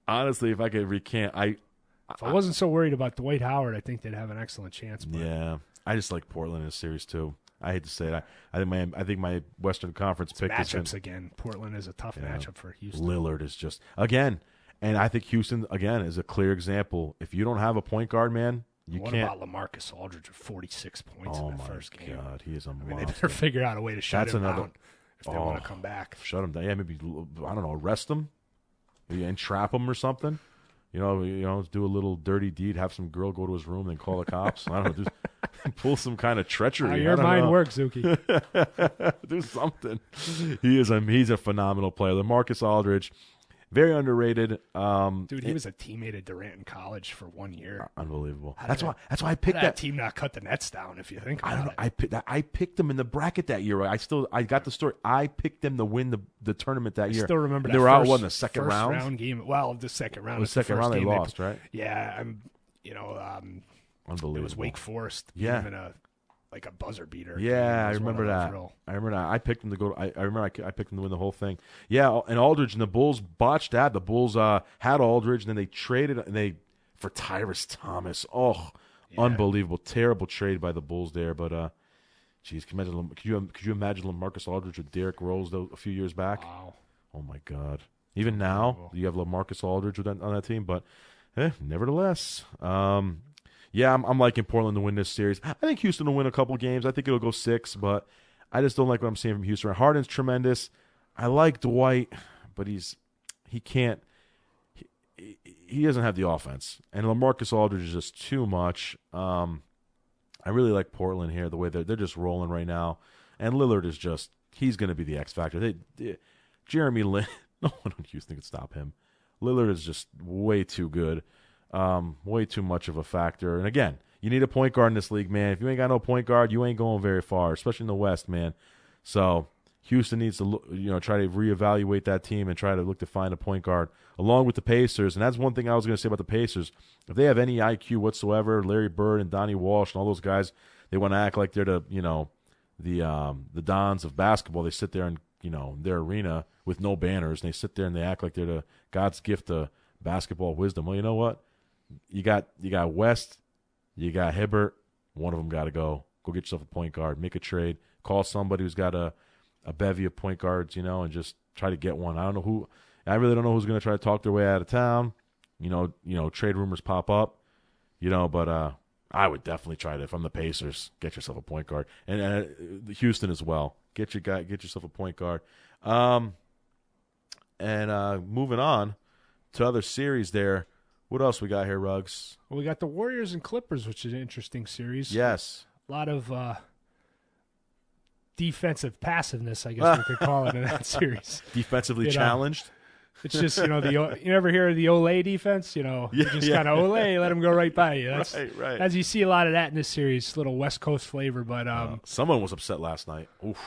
B: honestly, if I could recant,
C: If I wasn't so worried about Dwight Howard, I think they'd have an excellent chance. But
B: yeah, I just like Portland in this series too. I hate to say it. I think my Western Conference pick is
C: matchups again. Portland is a tough matchup for Houston.
B: Lillard is just again, and I think Houston again is a clear example. If you don't have a point guard, man, you
C: what
B: can't.
C: What about LaMarcus Aldridge with 46 points in the first game?
B: Oh my God, he is a monster.
C: They better figure out a way to shut him down if they want to come back.
B: Shut him down. Yeah, maybe I don't know. Arrest him, and trap him or something. You know, do a little dirty deed. Have some girl go to his room and then call the cops. I don't know. Pull some kind of treachery.
C: How your mind works, Zuki.
B: Do something. He's a phenomenal player. LaMarcus Aldridge, very underrated.
C: Dude, he was a teammate at Durant in college for 1 year.
B: Unbelievable. That's why I picked that
C: team. Not cut the nets down. If you think about
B: it, I picked them in the bracket that year. I got the story. I picked them to win the tournament that year.
C: I still remember that
B: they were out in the second round
C: game. Well, the second round.
B: The second round they lost, right?
C: Yeah,
B: unbelievable.
C: It was Wake Forest.
B: Yeah.
C: In a buzzer beater.
B: Yeah, I remember that. I remember that. I picked them to go. I remember I picked them to win the whole thing. Yeah, and Aldridge and the Bulls botched that. The Bulls had Aldridge, and then they traded for Tyrese Thomas. Oh, yeah. Unbelievable, terrible trade by the Bulls there. But geez, could you imagine LaMarcus Aldridge with Derrick Rose a few years back?
C: Wow.
B: Oh my God. Even now, you have LaMarcus Aldridge on that team, but nevertheless. Yeah, I'm liking Portland to win this series. I think Houston will win a couple games. I think it'll go 6, but I just don't like what I'm seeing from Houston. Harden's tremendous. I like Dwight, but he can't. He doesn't have the offense, and LaMarcus Aldridge is just too much. I really like Portland here. The way they're just rolling right now, and Lillard is he's going to be the X factor. Jeremy Lin, no one in Houston could stop him. Lillard is just way too good. Way too much of a factor. And again, you need a point guard in this league, man. If you ain't got no point guard, you ain't going very far, especially in the West, man. So Houston needs to try to reevaluate that team and try to look to find a point guard along with the Pacers. And that's one thing I was going to say about the Pacers. If they have any IQ whatsoever, Larry Bird and Donnie Walsh and all those guys, they want to act like they're the Dons of basketball. They sit there in their arena with no banners, and they sit there and they act like they're the God's gift to basketball wisdom. Well, you know what? You got West, you got Hibbert. One of them got to go. Go get yourself a point guard. Make a trade. Call somebody who's got a bevy of point guards, and just try to get one. I don't know who. I really don't know who's going to try to talk their way out of town. Trade rumors pop up. But I would definitely try to. If I'm the Pacers, get yourself a point guard, and Houston as well. Get yourself a point guard. And moving on to other series there. What else we got here, Ruggs?
C: Well, we got the Warriors and Clippers, which is an interesting series.
B: Yes.
C: A lot of defensive passiveness, I guess we could call it, in that series.
B: Defensively challenged?
C: It's just, you ever hear of the Olay defense? You just kind of Olay, let them go right by you. That's,
B: right.
C: As you see a lot of that in this series, little West Coast flavor. But
B: someone was upset last night. Oof.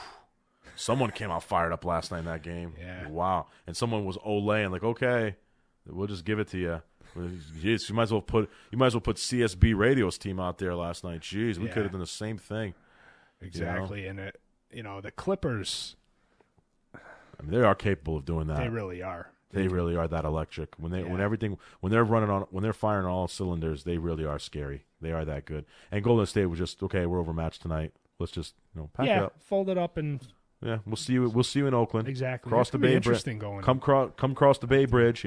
B: Someone came out fired up last night in that game.
C: Yeah.
B: Wow. And someone was Olay and like, okay, we'll just give it to you. Jeez, you might as well put CSB Radio's team out there last night. Jeez, we could have done the same thing.
C: Exactly, and the Clippers.
B: I mean, they are capable of doing that.
C: They really are.
B: They really are that electric. When they're firing on all cylinders, they really are scary. They are that good. And Golden State was just okay. We're overmatched tonight. Let's just pack it up,
C: fold it up, and
B: we'll see you. We'll see you in Oakland.
C: Exactly.
B: Cross the Bay Bridge. Come cross the Bay Bridge.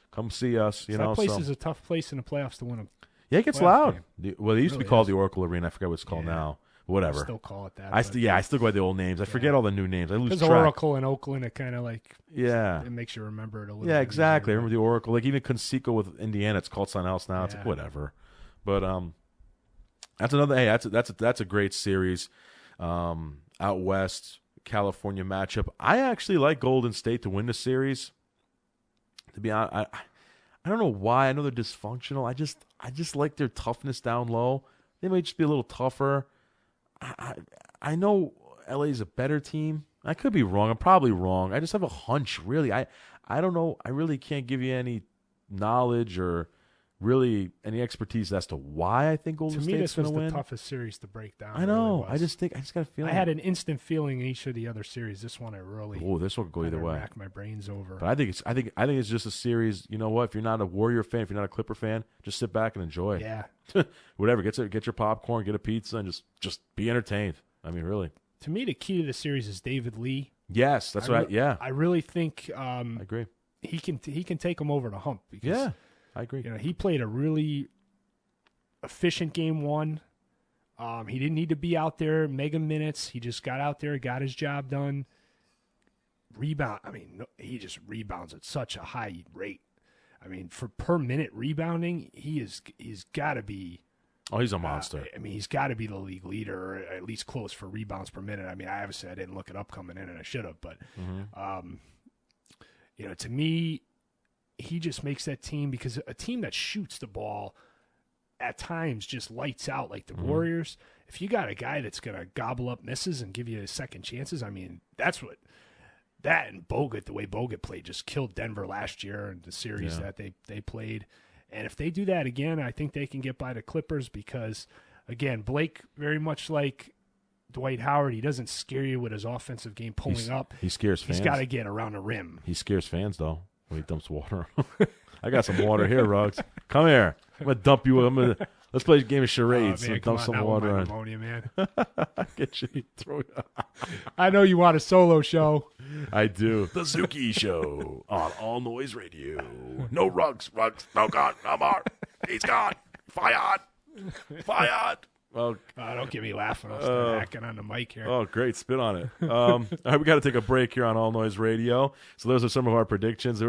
B: Come see us.
C: That place is a tough place in the playoffs to win a.
B: Yeah, it gets loud. Game. It used to be called the Oracle Arena. I forget what it's called now. Whatever.
C: I still call it that.
B: I still go by the old names. I forget all the new names. I lose track.
C: Because Oracle in Oakland, it kind of it makes you remember it a little.
B: Yeah, exactly. I remember the Oracle. Like even Conseco with Indiana, it's called something else now. It's like whatever. But that's another. Hey, that's a great series. Out west, California matchup. I actually like Golden State to win the series. To be honest, I don't know why. I know they're dysfunctional. I just like their toughness down low. They might just be a little tougher. I know LA's a better team. I could be wrong. I'm probably wrong. I just have a hunch, really. I don't know. I really can't give you any knowledge or really any expertise as to why I think Golden State's going to win.
C: This was the toughest series to break down.
B: I know.
C: Really
B: I just got a feeling.
C: I had an instant feeling in each of the other series. This one, I really.
B: Oh, this will go either way.
C: Rack my brains over.
B: But I think it's just a series. You know what? If you're not a Warrior fan, if you're not a Clipper fan, just sit back and enjoy.
C: Yeah.
B: Whatever. Get your popcorn, get a pizza, and just be entertained. I mean, really.
C: To me, the key to the series is David Lee.
B: Yes, that's right. Yeah,
C: I really think.
B: I agree.
C: He can take him over the hump. Because,
B: yeah, I agree.
C: He played a really efficient game one. He didn't need to be out there mega minutes. He just got out there, got his job done. Rebound. I mean, he just rebounds at such a high rate. I mean, for per minute rebounding, he's got to be.
B: Oh, he's a monster.
C: I mean, he's got to be the league leader, or at least close for rebounds per minute. I mean, I didn't look it up coming in, and I should have. But, to me, he just makes that team, because a team that shoots the ball at times just lights out like the Warriors. If you got a guy that's going to gobble up misses and give you second chances, I mean, that and Bogut, the way Bogut played, just killed Denver last year in the series that they played. And if they do that again, I think they can get by the Clippers because, again, Blake, very much like Dwight Howard, he doesn't scare you with his offensive game pulling up.
B: He scares fans.
C: He's got to get around the rim.
B: He scares fans, though, when he dumps water. I got some water here, Ruggs. Come here. I'm going to dump you. Let's play a game of charades.
C: Oh, man,
B: dump some water on.
C: Pneumonia, man.
B: Get you throw it.
C: I know you want a solo show.
B: I do. The Zuki Show on All Noise Radio. No Ruggs. No gone. No more. He's gone. Fired. Well,
C: don't get me laughing. I'll start hacking on the mic here.
B: Oh, great. Spit on it. All right, we got to take a break here on All Noise Radio. So those are some of our predictions,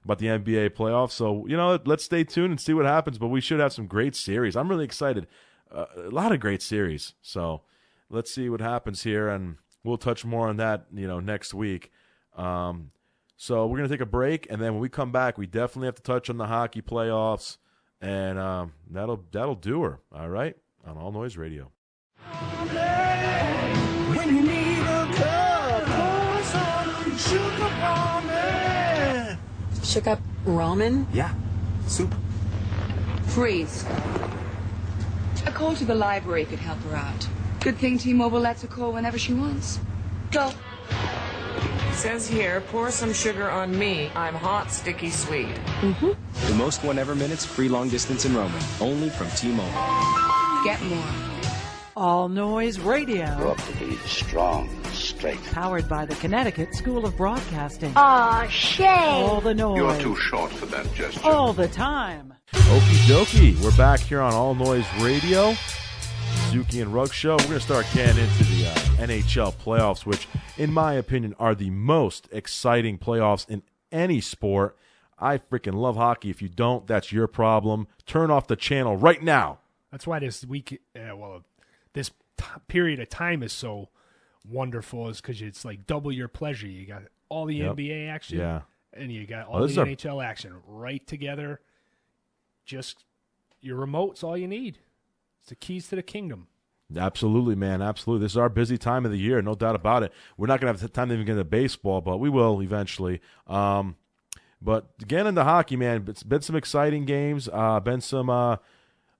B: about the NBA playoffs. So, let's stay tuned and see what happens. But we should have some great series. I'm really excited. A lot of great series. So let's see what happens here, and we'll touch more on that, next week. So we're going to take a break, and then when we come back, we definitely have to touch on the hockey playoffs, and that'll do her. All right, on All Noise Radio.
D: When you need a cup, pour some sugar on me.
E: Shook up ramen?
D: Yeah, soup.
F: Freeze. A call to the library could help her out. Good thing T-Mobile lets her call whenever she wants. Go.
G: Says here, pour some sugar on me. I'm hot, sticky, sweet.
E: Mm-hmm.
H: The most whenever minutes, free long distance and roaming. Only from T-Mobile.
F: Get more.
I: All Noise Radio.
J: Grow up to be strong and straight.
I: Powered by the Connecticut School of Broadcasting.
K: Aw, shame.
I: All the noise.
J: You're too short for that gesture.
I: All the time.
B: Okie dokie. We're back here on All Noise Radio. Zuki and Ruggs Show. We're going to start getting into the NHL playoffs, which, in my opinion, are the most exciting playoffs in any sport. I freaking love hockey. If you don't, that's your problem. Turn off the channel right now.
C: That's why this week, this period of time is so wonderful, is because it's like double your pleasure. You got all the NBA action, and you got all the NHL action right together. Just your remote's all you need. It's the keys to the kingdom.
B: Absolutely, man. Absolutely. This is our busy time of the year, no doubt about it. We're not going to have time to even get into baseball, but we will eventually. But again, into hockey, man, it's been some exciting games, been some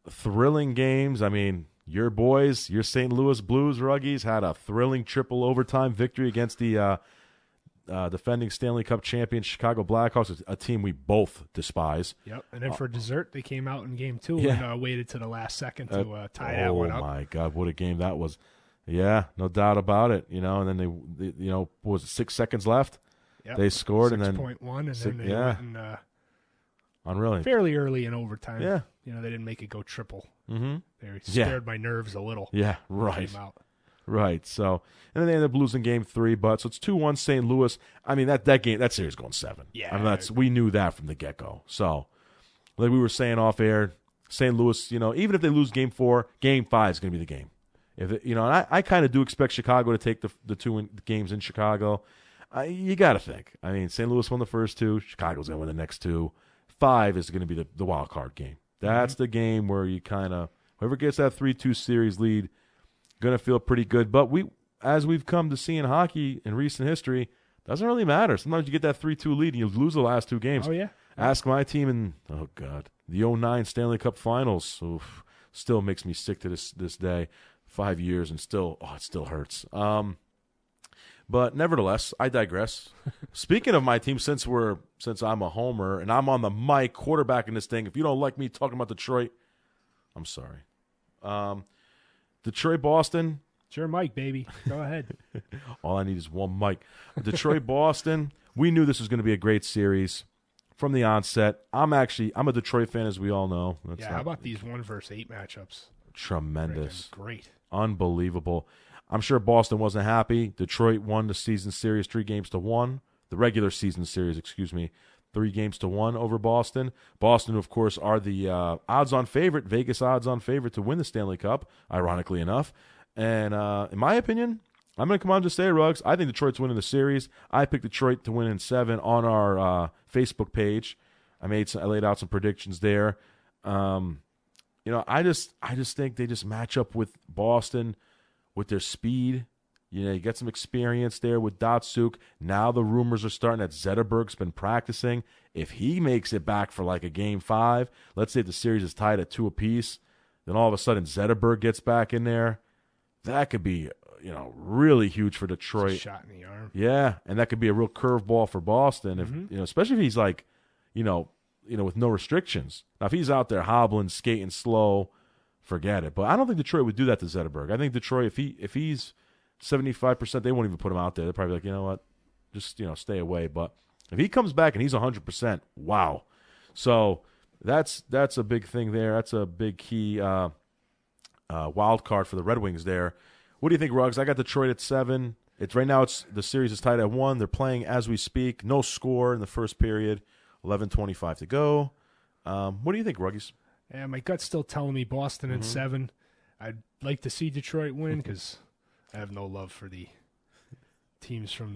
B: thrilling games. I mean, your boys, your St. Louis Blues Ruggies, had a thrilling triple overtime victory against the defending Stanley Cup champion Chicago Blackhawks, a team we both despise.
C: Yep, and then for dessert, they came out in Game 2 and waited to the last second to tie that one up.
B: Oh, my God, what a game that was. Yeah, no doubt about it. And then they what was it, 6 seconds left?
C: Yep.
B: They scored,
C: 6.1,
B: and then
C: 6.1, and then they went and,
B: unreal.
C: Fairly early in overtime.
B: Yeah.
C: They didn't make it go triple.
B: Mm-hmm.
C: They scared my nerves a little.
B: Yeah, right. Right. So, and then they ended up losing Game 3, but so it's 2-1 St. Louis. I mean, that series going 7.
C: Yeah.
B: I mean, we knew that from the get-go. So, like we were saying off air, St. Louis, even if they lose Game 4, Game 5 is going to be the game. And I kind of do expect Chicago to take the two games in Chicago. You got to think. I mean, St. Louis won the first 2. Chicago's going to win the next 2. 5 is going to be the wild card game. That's the game where you kind of, whoever gets that 3-2 series lead, going to feel pretty good. But as we've come to see in hockey in recent history, doesn't really matter. Sometimes you get that 3-2 lead and you lose the last 2 games.
C: Oh, yeah.
B: Ask my team in, oh, God, the 09 Stanley Cup Finals. Oof, still makes me sick to this day. 5 years and still, it still hurts. But nevertheless, I digress. Speaking of my team, since I'm a homer and I'm on the mic quarterbacking this thing, if you don't like me talking about Detroit, I'm sorry. Detroit, Boston.
C: It's your mic, baby. Go ahead.
B: All I need is one mic. Detroit, Boston. We knew this was going to be a great series from the onset. I'm a Detroit fan, as we all know.
C: How about these 1 versus 8 matchups?
B: Tremendous.
C: Great.
B: Unbelievable. I'm sure Boston wasn't happy. Detroit won the season series 3-1. The regular season series, 3-1 over Boston. Boston, of course, are the odds-on favorite, Vegas odds-on favorite to win the Stanley Cup, ironically enough. And in my opinion, I'm going to come on and just say, Ruggs, I think Detroit's winning the series. I picked Detroit to win in 7 on our Facebook page. I laid out some predictions there. I just think they just match up with Boston with their speed. You get some experience there with Datsuk. Now the rumors are starting that Zetterberg's been practicing. If he makes it back for like a Game 5, let's say the series is tied at 2 apiece, then all of a sudden Zetterberg gets back in there. That could be, really huge for Detroit.
C: It's a shot in the arm.
B: Yeah, and that could be a real curveball for Boston. If especially if he's like, with no restrictions. Now, if he's out there hobbling, skating slow, forget it. But I don't think Detroit would do that to Zetterberg. I think Detroit, if he's 75%, they won't even put him out there. They're probably like, you know what, just stay away. But if he comes back and he's 100%, wow. So that's a big thing there. That's a big key wild card for the Red Wings there. What do you think, Ruggs? I got Detroit at 7. Right now the series is tied at 1. They're playing as we speak. No score in the first period. 11:25 to go. What do you think, Ruggies?
C: Yeah, my gut's still telling me Boston in 7. I'd like to see Detroit win because I have no love for the teams from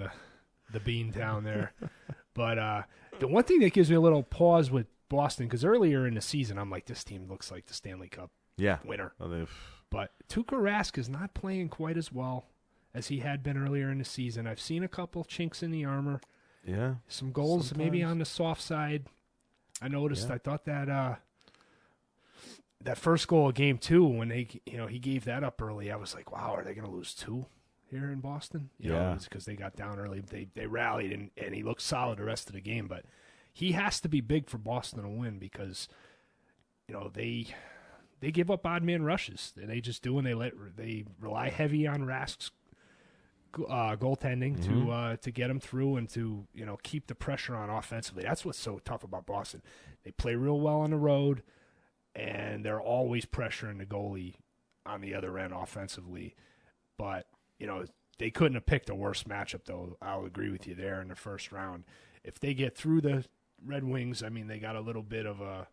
C: the bean town there. But the one thing that gives me a little pause with Boston, because earlier in the season I'm like, this team looks like the Stanley Cup winner. But Tuukka Rask is not playing quite as well as he had been earlier in the season. I've seen a couple chinks in the armor.
B: Yeah.
C: Some goals maybe on the soft side. I noticed. I thought that that first goal of Game 2 when he gave that up early, I was like, wow, are they going to lose 2 here in Boston? It's because they got down early. They rallied and he looked solid the rest of the game. But he has to be big for Boston to win because they give up odd man rushes. They just do, and they rely heavy on Rask's goaltending to get them through and to keep the pressure on offensively. That's what's so tough about Boston. They play real well on the road, and they're always pressuring the goalie on the other end offensively. But they couldn't have picked a worse matchup, though. I'll agree with you there in the first round. If they get through the Red Wings, I mean, they got a little bit of a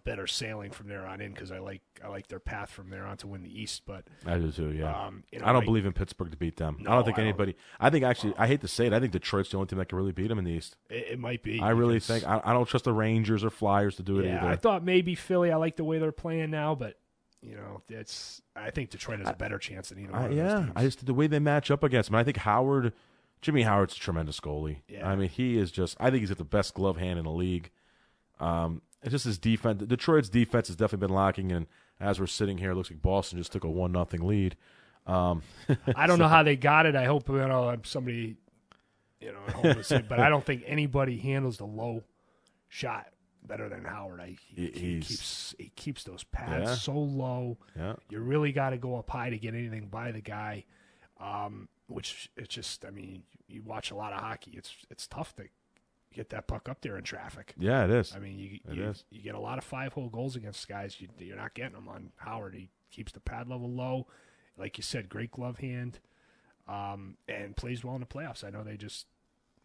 C: better sailing from there on in because I like their path from there on to win the East. But
B: I do too, yeah. I don't believe in Pittsburgh to beat them. No, I don't think anybody. I think actually, I hate to say it, I think Detroit's the only team that can really beat them in the East.
C: It might be.
B: I really think. I don't trust the Rangers or Flyers to do it either.
C: I thought maybe Philly. I like the way they're playing now, but I think Detroit has a better chance than either one of those teams.
B: I just the way they match up against them. I think Jimmy Howard's a tremendous goalie.
C: Yeah.
B: I mean, he is just. I think he's got the best glove hand in the league. It's just his defense. Detroit's defense has definitely been lacking, and as we're sitting here, it looks like Boston just took a 1-0 lead.
C: I don't know how they got it. I hope somebody, at home to see, but I don't think anybody handles the low shot better than Howard. He keeps those pads so low.
B: Yeah.
C: You really got to go up high to get anything by the guy. Which it's just, I mean, you watch a lot of hockey. It's tough to get that puck up there in traffic.
B: Yeah, it is.
C: I mean, you get a lot of 5-hole goals against guys. You're not getting them on Howard. He keeps the pad level low. Like you said, great glove hand, and plays well in the playoffs. I know they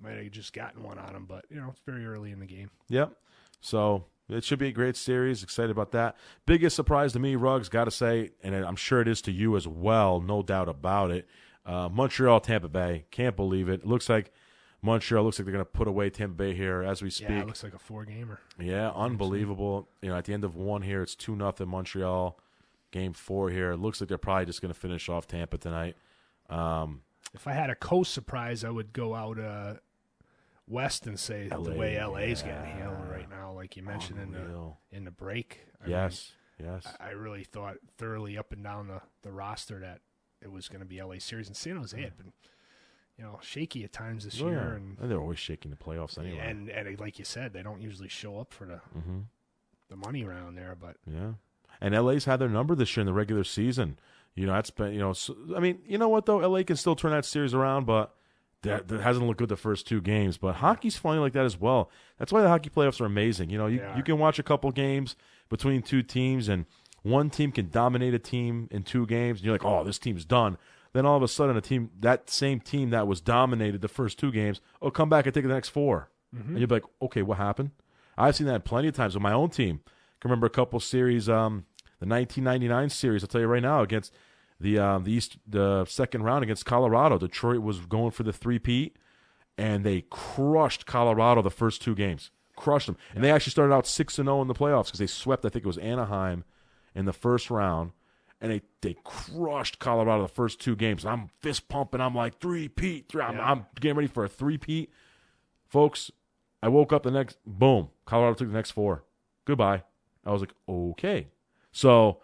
C: might have just gotten one on him, but, it's very early in the game.
B: Yep. So it should be a great series. Excited about that. Biggest surprise to me, Ruggs, got to say, and I'm sure it is to you as well, no doubt about it, Montreal, Tampa Bay. Can't believe it. It looks like Montreal looks like they're going to put away Tampa Bay here as we speak.
C: Yeah, it looks like a 4-gamer.
B: Yeah, unbelievable. At the end of 1 here, it's 2-0 Montreal. Game 4 here. It looks like they're probably just going to finish off Tampa tonight.
C: If I had a co-surprise, I would go out West and say
B: LA,
C: the way LA's getting handled right now, like you mentioned in the break.
B: Yes.
C: I really thought thoroughly up and down the roster that it was going to be LA series, and San Jose had been, shaky at times this year, and
B: they're always shaking the playoffs anyway.
C: And like you said, they don't usually show up for the money around there, but
B: yeah. And LA's had their number this year in the regular season. That's been I mean, you know what though, LA can still turn that series around, but that hasn't looked good the first two games. But hockey's funny like that as well. That's why the hockey playoffs are amazing. You can watch a couple games between two teams, and one team can dominate a team in two games, and you're like, oh, this team's done. Then all of a sudden, that same team that was dominated the first two games, come back and take the next four. Mm-hmm. And you'll be like, okay, what happened? I've seen that plenty of times with my own team. I can remember a couple series, the 1999 series, I'll tell you right now, against the second round against Colorado. Detroit was going for the three-peat, and they crushed Colorado the first two games. Crushed them. And they actually started out 6-0 in the playoffs because they swept, I think it was Anaheim in the first round, and they crushed Colorado the first two games. And I'm fist pumping. I'm like, three-peat. I'm getting ready for a three-peat. Folks, I woke up boom, Colorado took the next four. Goodbye. I was like, okay. So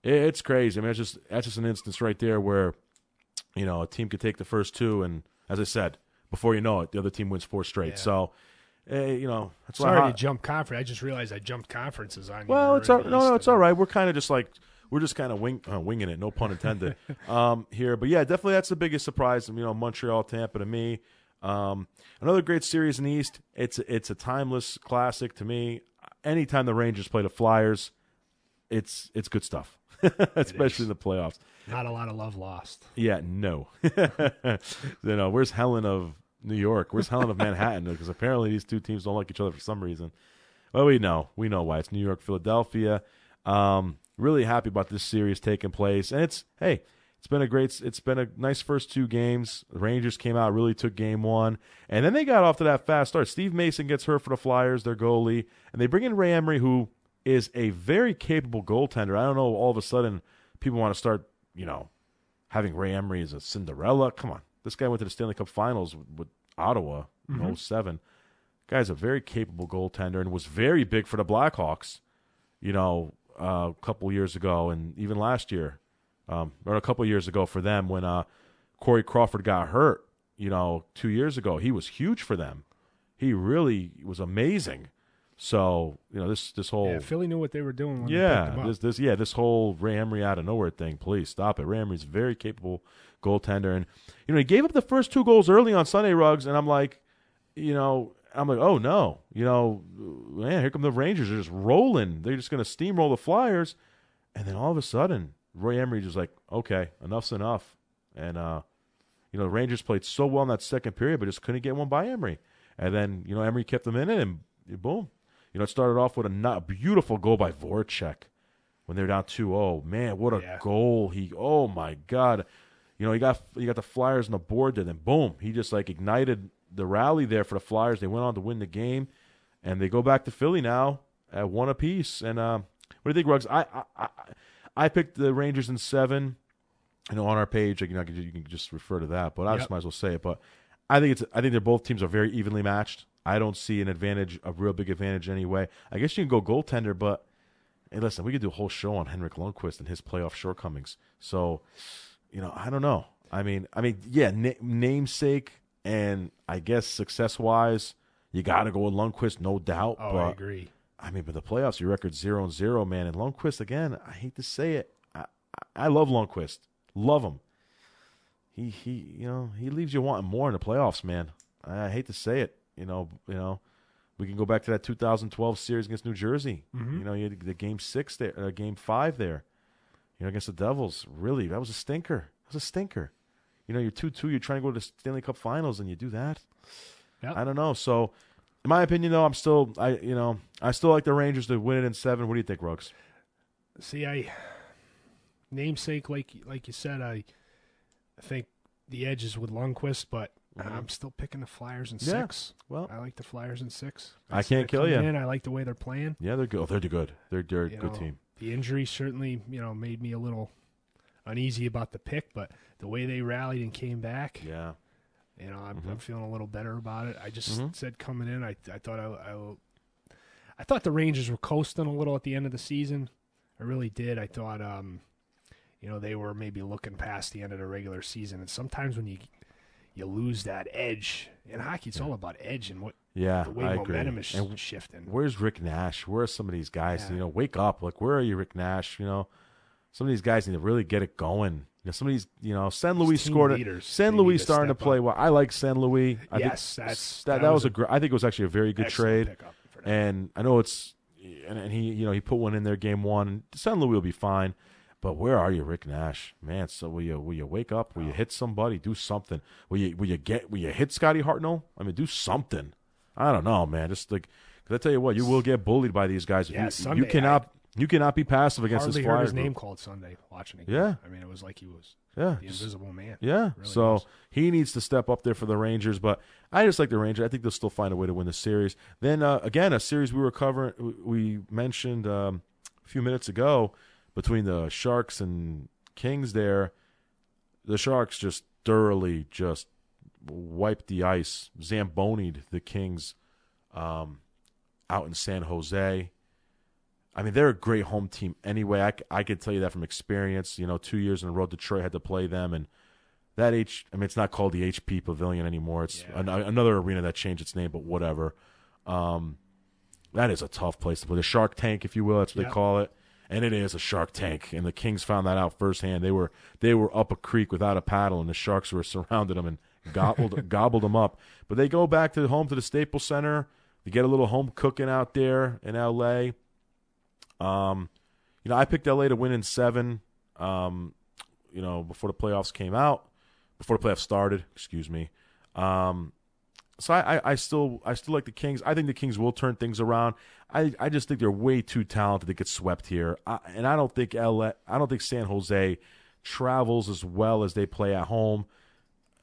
B: it's crazy. I mean, that's just an instance right there where, a team could take the first two, and as I said, before you know it, the other team wins four straight. Yeah. So, that's
C: sorry to jump conference. I just realized I jumped conferences on you.
B: Well, it's all right. We're kind of just kind of winging it. No pun intended. Here, but yeah, definitely that's the biggest surprise. Montreal, Tampa to me. Another great series in the East. It's a timeless classic to me. Anytime the Rangers play the Flyers, it's good stuff. Especially in the playoffs.
C: Not a lot of love lost.
B: Yeah, no. Where's Helen of New York? Where's Helen of Manhattan? Because apparently these two teams don't like each other for some reason. Well, we know why. It's New York, Philadelphia. Really happy about this series taking place, and it's been a nice first two games. The Rangers came out, really took game one, and then they got off to that fast start. Steve Mason gets hurt for the Flyers, their goalie, and they bring in Ray Emery, who is a very capable goaltender. I don't know, all of a sudden people want to start, having Ray Emery as a Cinderella. Come on. This guy went to the Stanley Cup Finals with Ottawa in 2007. Guy's a very capable goaltender and was very big for the Blackhawks, a couple years ago, and even last year, or a couple years ago for them when Corey Crawford got hurt, 2 years ago. He was huge for them. He really was amazing. So, this whole
C: Philly knew what they were doing when they picked him up.
B: This whole Ray Emery out of nowhere thing, please stop it. Ray Emery's a very capable goaltender, and he gave up the first two goals early on Sunday, Ruggs, and I'm like, oh no, man, here come the Rangers. They're just rolling. They're just going to steamroll the Flyers, and then all of a sudden, Ray Emery just like, okay, enough's enough, and the Rangers played so well in that second period, but just couldn't get one by Emery, and then Emery kept them in it, and boom. It started off with a beautiful goal by Voracek when they were down 2-0. Man, what a goal! Oh my God, you got the Flyers on the board there. Then boom, he just ignited the rally there for the Flyers. They went on to win the game, and they go back to Philly now at one apiece. And what do you think, Ruggs? I picked the Rangers in 7. On our page, you can just refer to that, but I just might as well say it. But I think they're both teams are very evenly matched. I don't see a real big advantage anyway. I guess you can go goaltender, but hey, listen, we could do a whole show on Henrik Lundqvist and his playoff shortcomings. So, I don't know. I mean, yeah, namesake and I guess success-wise, you got to go with Lundqvist, no doubt.
C: Oh,
B: but,
C: I agree.
B: But the playoffs, your record's 0-0, man. And Lundqvist, again, I hate to say it, I love Lundqvist, love him. He leaves you wanting more in the playoffs, man. I hate to say it. We can go back to that 2012 series against New Jersey. Mm-hmm. You had the game 6 there, game 5 there. Against the Devils. Really, that was a stinker. You're 2-2. You're trying to go to the Stanley Cup Finals, and you do that. Yep. I don't know. So, in my opinion, though, I still like the Rangers to win it in 7. What do you think, Ruggs?
C: See, namesake, like you said, I think the edge is with Lundqvist, but I'm still picking the Flyers in 6. Well, I like the Flyers in 6.
B: I can't kill you.
C: I like the way they're playing.
B: Yeah, they're good. They're good. They're a good team.
C: The injury certainly, made me a little uneasy about the pick, but the way they rallied and came back, You know, I'm feeling a little better about it. I just said coming in, I thought the Rangers were coasting a little at the end of the season. I really did. I thought, they were maybe looking past the end of the regular season. And sometimes when you lose that edge in hockey, it's all about edge and the way momentum is shifting.
B: Where's Rick Nash? Where are some of these guys? Wake up! Like, where are you, Rick Nash? Some of these guys need to really get it going. Some of these, San Luis scored. San Luis starting to play well. I like San Luis. I think it was actually a very good trade. And I know and he put one in there game one. San Luis will be fine. But where are you, Rick Nash? Man, so will you wake up? Will you hit somebody? Do something. Will you hit Scotty Hartnell? I mean, do something. I don't know, man. Just because I tell you what, you will get bullied by these guys.
C: Sunday,
B: you cannot be passive against this Flyer
C: heard his
B: group.
C: name called Sunday watching it.
B: Yeah.
C: I mean, it was like he was the invisible man.
B: Yeah.
C: Really
B: so
C: was.
B: he needs to step up there for the Rangers. But I just like the Rangers. I think they'll still find a way to win the series. Then, again, a series we were covering, we mentioned a few minutes ago between the Sharks and Kings there. The Sharks just thoroughly just wiped the ice, Zambonied the Kings out in San Jose. I mean, they're a great home team anyway. I could tell you that from experience. 2 years in a row, Detroit had to play them, and that it's not called the HP Pavilion anymore. It's another arena that changed its name, but whatever. That is a tough place to play. The Shark Tank, if you will, that's what they call it, and it is a Shark Tank. And the Kings found that out firsthand. They were up a creek without a paddle, and the Sharks were surrounded them and gobbled them up. But they go back to home to the Staples Center. They get a little home cooking out there in L.A. I picked LA to win in 7, before the playoffs started, excuse me. So I still like the Kings. I think the Kings will turn things around. I just think they're way too talented to get swept here. And I don't think San Jose travels as well as they play at home.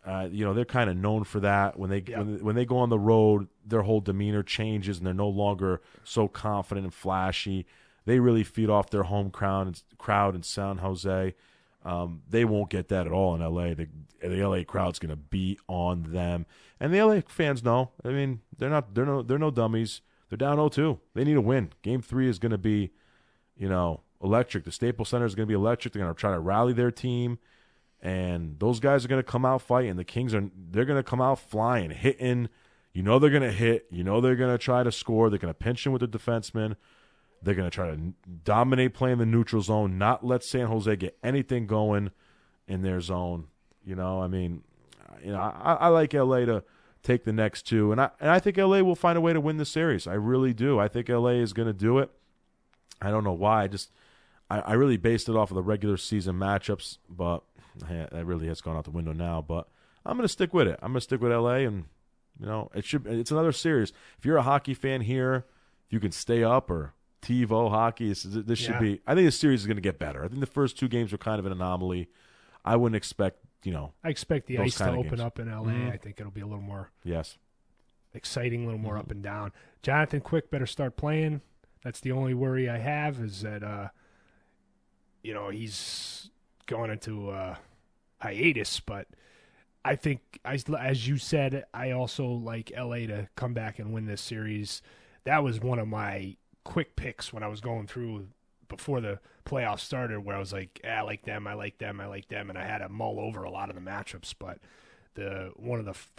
B: They're kind of known for that. When they go on the road, their whole demeanor changes and they're no longer so confident and flashy. They really feed off their home crowd in San Jose. They won't get that at all in L.A. The L.A. crowd's going to be on them, and the L.A. fans know. I mean, they're no dummies. They're down 0-2. They need a win. Game 3 is going to be, electric. The Staples Center is going to be electric. They're going to try to rally their team, and those guys are going to come out fighting. The Kings they're going to come out flying, hitting. They're going to hit. They're going to try to score. They're going to pinch in with the defensemen. They're going to try to dominate playing the neutral zone, not let San Jose get anything going in their zone. I like LA to take the next 2, and I think LA will find a way to win the series. I really do. I think LA is going to do it. I don't know why. I really based it off of the regular season matchups, but that really has gone out the window now. But I'm going to stick with it. I'm going to stick with LA, and it's another series. If you're a hockey fan here, if you can stay up or TiVo hockey. This should be. I think the series is going to get better. I think the first 2 games were kind of an anomaly. I wouldn't expect. I
C: expect the ice to open up in LA. I think it'll be a little more exciting, a little more up and down. Jonathan Quick better start playing. That's the only worry I have is that he's going into hiatus. But I think, as you said, I also like LA to come back and win this series. That was one of my quick picks when I was going through before the playoffs started, where I was like, I like them, and I had to mull over a lot of the matchups. But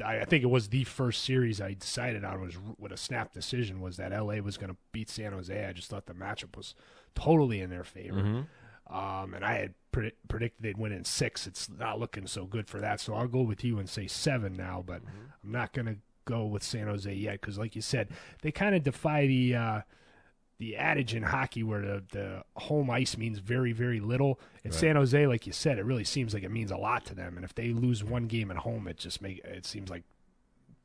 C: I think it was the first series I decided on was with a snap decision was that LA was going to beat San Jose. I just thought the matchup was totally in their favor, and I had predicted they'd win in 6. It's not looking so good for that, so I'll go with you and say 7 now. But I'm not going to go with San Jose yet because, like you said, they kind of defy the adage in hockey where the home ice means very, very little. In San Jose, like you said, it really seems like it means a lot to them. And if they lose one game at home, it seems like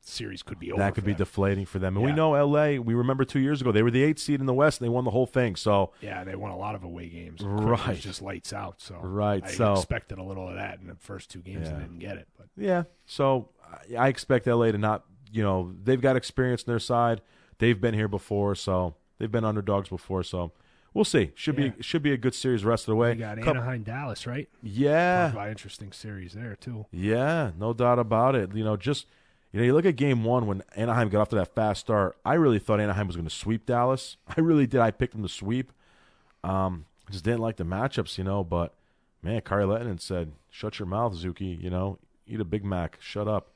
C: the series could be over.
B: That could be deflating for them. And we know LA, we remember 2 years ago, they were the 8th seed in the West and they won the whole thing. So
C: they won a lot of away games.
B: Right.
C: It was just lights out. So I expected a little of that in the first 2 games and didn't get it. But
B: so I expect LA to not, they've got experience on their side. They've been here before, so they've been underdogs before, so we'll see. Should be a good series the rest of the way.
C: You got Anaheim, Dallas, right?
B: Yeah.
C: Talk about interesting series there too.
B: Yeah, no doubt about it. You look at Game 1 when Anaheim got off to that fast start. I really thought Anaheim was going to sweep Dallas. I really did. I picked them to sweep. Just didn't like the matchups, but man, Kari Lehtinen said, "Shut your mouth, Zuki. Eat a Big Mac. Shut up."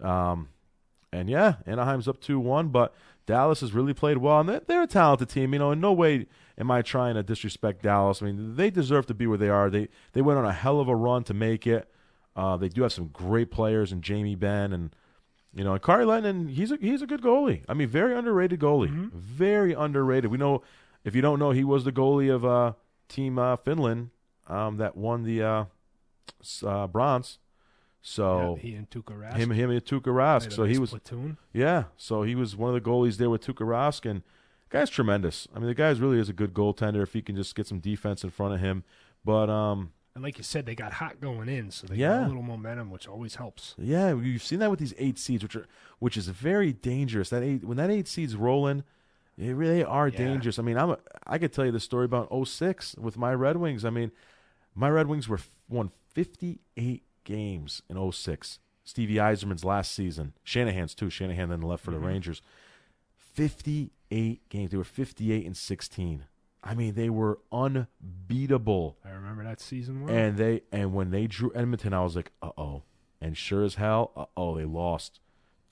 B: And yeah, Anaheim's up 2-1, but Dallas has really played well, and they're a talented team. In no way am I trying to disrespect Dallas. I mean, they deserve to be where they are. They went on a hell of a run to make it. They do have some great players in Jamie Benn and Kari Lehtinen. He's a good goalie. I mean, very underrated goalie. Mm-hmm. Very underrated. We know, if you don't know, he was the goalie of Team Finland that won the bronze. So
C: he and Tuukka Rask.
B: Him and Tuukka Rask. So he was
C: platoon.
B: Yeah. So he was one of the goalies there with Tuukka Rask, and the guy's tremendous. I mean, the guy really is a good goaltender if he can just get some defense in front of him. But
C: and like you said, they got hot going in, so they got a little momentum, which always helps.
B: Yeah, you've seen that with these 8 seeds, which is very dangerous. When that 8 seeds rolling, they really are dangerous. I mean, I could tell you the story about 06 with my Red Wings. I mean, my Red Wings won 58 games in 06. Stevie Yzerman's last season. Shanahan's too. Shanahan then left for the Rangers. 58 games. They were 58-16. I mean, they were unbeatable.
C: I remember that season well.
B: And when they drew Edmonton, I was like, uh-oh. And sure as hell, they lost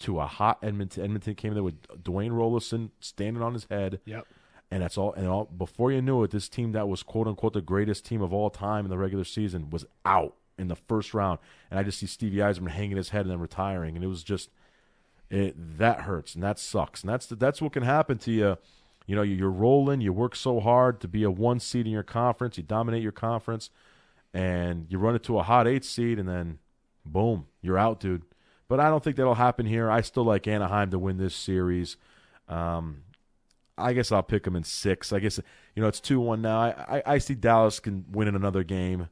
B: to a hot Edmonton. Edmonton came there with Dwayne Rolison standing on his head.
C: Yep.
B: And that's all. And before you knew it, this team that was quote-unquote the greatest team of all time in the regular season was out in the first round. And I just see Stevie Yzerman hanging his head and then retiring. And it was just that hurts, and that sucks. And that's what can happen to you. You're rolling. You work so hard to be a 1 seed in your conference. You dominate your conference, and you run it to a hot 8 seed, and then, boom, you're out, dude. But I don't think that'll happen here. I still like Anaheim to win this series. I guess I'll pick them in 6. I guess it's 2-1 now. I see Dallas can win in another game.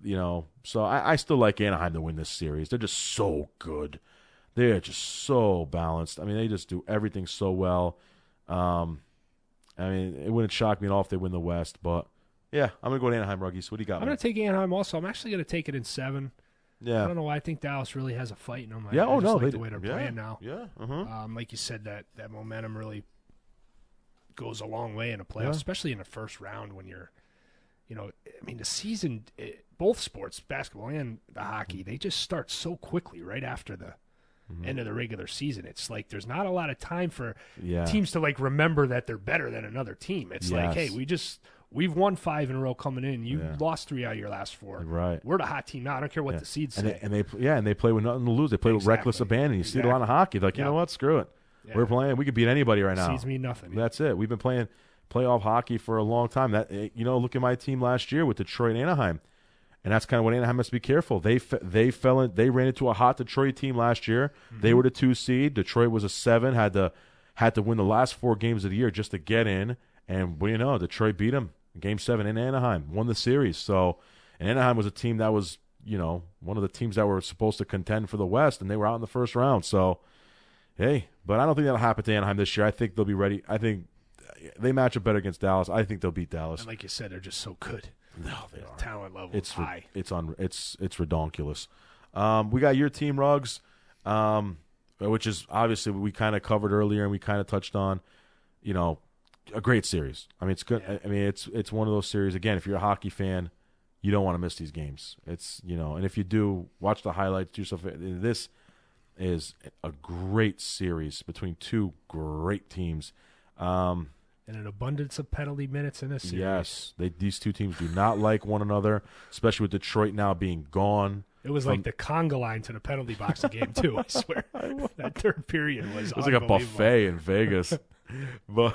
B: So I still like Anaheim to win this series. They're just so good. They're just so balanced. I mean, they just do everything so well. I mean, it wouldn't shock me at all if they win the West, but yeah, I'm going to go to Anaheim, Ruggies. What do you got?
C: I'm going to take Anaheim also. I'm actually going to take it in 7.
B: Yeah.
C: I don't know why. I think Dallas really has a fight in them.
B: Yeah,
C: I just like
B: they
C: the way they're playing now.
B: Yeah. Uh-huh.
C: Like you said, that momentum really goes a long way in a playoff, especially in the first round when you're, I mean, the season, both sports, basketball and the hockey, they just start so quickly right after the end of the regular season. It's like there's not a lot of time for teams to remember that they're better than another team. It's like, hey, we've won 5 in a row coming in. You lost 3 out of your last 4.
B: Right.
C: We're the hot team now. I don't care what the seeds say.
B: And they play with nothing to lose. They play with reckless abandon. You see it a lot in hockey. They're like, you know what? Screw it. Yeah. We're playing. We could beat anybody right now.
C: Seeds mean nothing.
B: That's it. We've been playing playoff hockey for a long time. Look at my team last year with Detroit and Anaheim. And that's kind of what Anaheim has to be careful. They ran into a hot Detroit team last year. Mm-hmm. They were the 2 seed. Detroit was a 7. Had to win the last 4 games of the year just to get in. And Detroit beat them in Game 7 in Anaheim, won the series. So, and Anaheim was a team that was one of the teams that were supposed to contend for the West, and they were out in the first round. So, hey, but I don't think that'll happen to Anaheim this year. I think they'll be ready. I think they match up better against Dallas. I think they'll beat Dallas.
C: And like you said, they're just so good.
B: No, they are.
C: Talent level is high.
B: It's redonkulous. We got your team, Ruggs, which is obviously we kind of covered earlier and we kind of touched on. A great series. I mean, it's good. Yeah. I mean, it's one of those series. Again, if you're a hockey fan, you don't want to miss these games. It's and if you do, watch the highlights. Do yourself. This is a great series between 2 great teams.
C: And an abundance of penalty minutes in this series.
B: Yes, these 2 teams do not like one another, especially with Detroit now being gone.
C: It was like the conga line to the penalty box of Game 2, I swear. That third period was
B: like a buffet in Vegas. but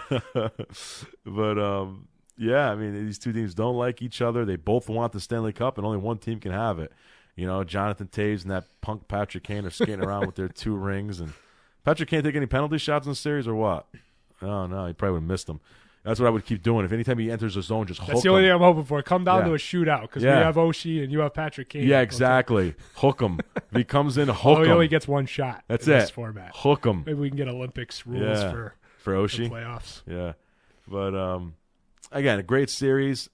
B: yeah, I mean, these 2 teams don't like each other. They both want the Stanley Cup, and only one team can have it. Jonathan Toews and that punk Patrick Kane are skating around with their 2 rings. And Patrick can't take any penalty shots in the series or what? Oh, no, he probably would have missed them. That's what I would keep doing. If anytime he enters the zone, just hook him.
C: That's the only thing I'm hoping for. Come down to a shootout because we have Oshie and you have Patrick Kane.
B: Yeah, exactly. Hook him. If he comes in, hook him.
C: He only gets 1 shot.
B: That's
C: in
B: it.
C: This format.
B: Hook him.
C: Maybe we can get Olympics rules for
B: Oshie.
C: playoffs.
B: Yeah. But, again, a great series.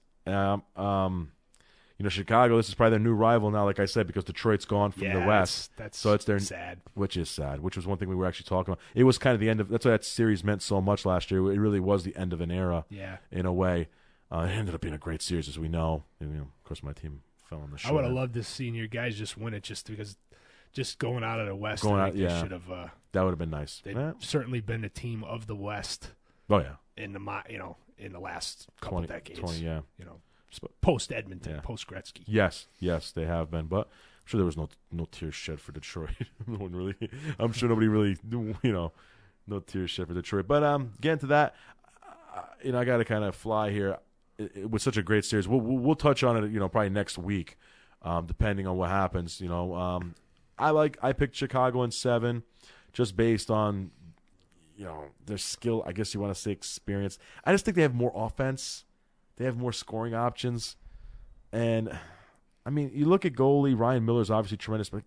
B: Chicago, this is probably their new rival now, like I said, because Detroit's gone from the West.
C: That's
B: it's their
C: sad.
B: Which is sad, which was one thing we were actually talking about. It was kind of the end of – that's why that series meant so much last year. It really was the end of an era in a way. It ended up being a great series, as we know. And, of course, my team fell on the short.
C: I would have loved to see your guys just win it just because just going out of the West, they should have
B: that would have been nice.
C: They've certainly been a team of the West.
B: Oh, yeah.
C: In the last couple decades. Post Edmonton, post Gretzky.
B: Yes, they have been. But I'm sure there was no tears shed for Detroit. I'm sure nobody really, no tears shed for Detroit. But getting to that, I got to kind of fly here. It was such a great series. We'll touch on it, probably next week, depending on what happens. I picked Chicago in 7, just based on their skill. I guess you want to say experience. I just think they have more offense. They have more scoring options. And, you look at goalie, Ryan Miller's obviously tremendous, but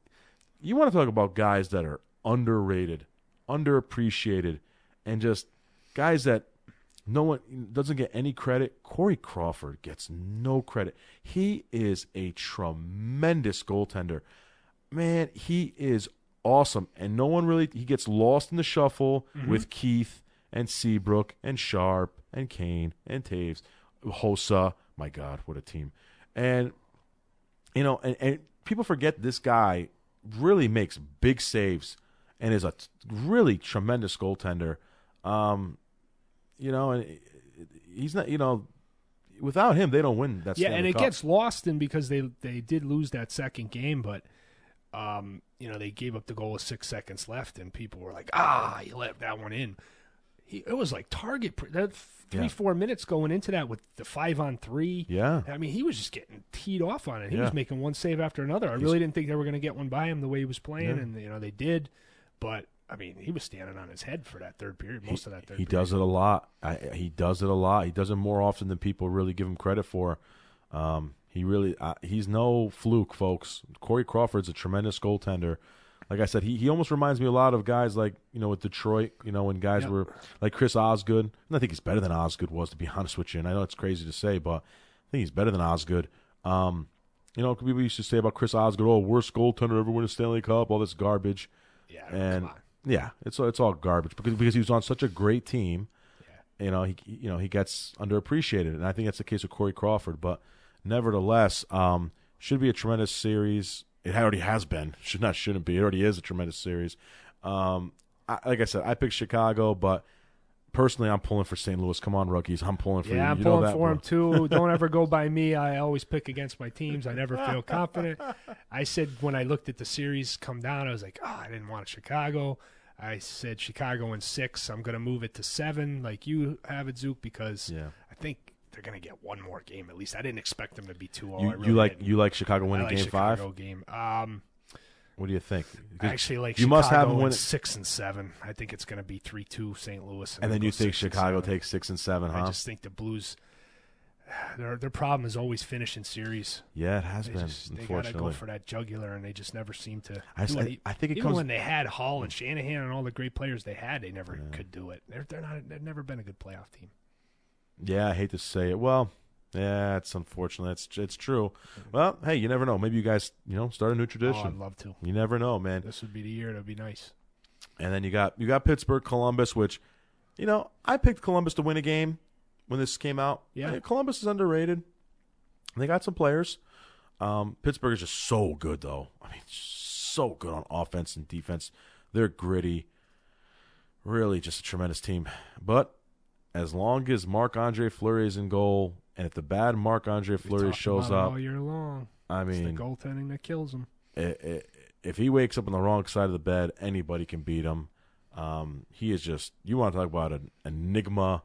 B: you want to talk about guys that are underrated, underappreciated, and just guys that no one doesn't get any credit. Corey Crawford gets no credit. He is a tremendous goaltender. Man, he is awesome. And no one really – he gets lost in the shuffle with Keith and Seabrook and Sharp and Kane and Taves. Hossa, my God, what a team. And, and people forget this guy really makes big saves and is a really tremendous goaltender. And he's not, without him, they don't win that Stanley
C: Cup. Yeah, and it
B: Cup.
C: gets lost in because they did lose that second game, but, they gave up the goal with 6 seconds left, and people were like, you let that one in. It was like target that 3-4 minutes going into that with the 5-on-3.
B: Yeah,
C: he was just getting teed off on it. He was making one save after another. I really didn't think they were going to get one by him the way he was playing, and they did. But he was standing on his head for that third period. Most of that third.
B: He
C: period.
B: does it a lot. He does it a lot. He does it more often than people really give him credit for. He really he's no fluke, folks. Corey Crawford's a tremendous goaltender. Like I said, he almost reminds me a lot of guys like, with Detroit, when guys were like Chris Osgood. And I think he's better than Osgood was, to be honest with you. And I know it's crazy to say, but I think he's better than Osgood. People used to say about Chris Osgood, worst goaltender ever win a Stanley Cup, all this garbage.
C: Yeah,
B: and
C: come on.
B: Yeah, it's all garbage because he was on such a great team. Yeah. He gets underappreciated, and I think that's the case with Corey Crawford. But nevertheless, should be a tremendous series. It already has been. Shouldn't be. It already is a tremendous series. Like I said, I picked Chicago, but personally, I'm pulling for St. Louis. Come on, rookies. I'm pulling for you.
C: Yeah, I'm pulling for them, too. Don't ever go by me. I always pick against my teams. I never feel confident. I said when I looked at the series come down, I was like, I didn't want Chicago. I said Chicago in 6. I'm going to move it to 7 like you have it, Zook, because I think they're going to get one more game at least. I didn't expect them to be 2-0.
B: You like Chicago winning Game 5?
C: Chicago game.
B: What do you think?
C: I actually like
B: you
C: Chicago
B: must have them win
C: 6 and 7. I think it's going to be 3-2 St. Louis.
B: And then you think Chicago takes 6 and 7, huh?
C: I just think the Blues, their problem is always finishing series.
B: Yeah, it has been,
C: unfortunately. They got to go for that jugular, and they just never seem to.
B: I think it
C: even
B: comes
C: when they had Hall and Shanahan and all the great players they had, they never could do it. They've never been a good playoff team.
B: Yeah, I hate to say it. Well, yeah, it's unfortunate. It's true. Well, hey, you never know. Maybe you guys, start a new tradition.
C: Oh, I'd love to.
B: You never know, man.
C: This would be the year. That'd be nice.
B: And then you got Pittsburgh, Columbus, which, I picked Columbus to win a game when this came out.
C: Yeah,
B: Columbus is underrated. They got some players. Pittsburgh is just so good, though. So good on offense and defense. They're gritty. Really, just a tremendous team. But as long as Marc-Andre Fleury is in goal, and if the bad Marc-Andre Fleury shows up
C: all year long, it's the goaltending that kills him.
B: If he wakes up on the wrong side of the bed, anybody can beat him. He is just, you want to talk about an enigma.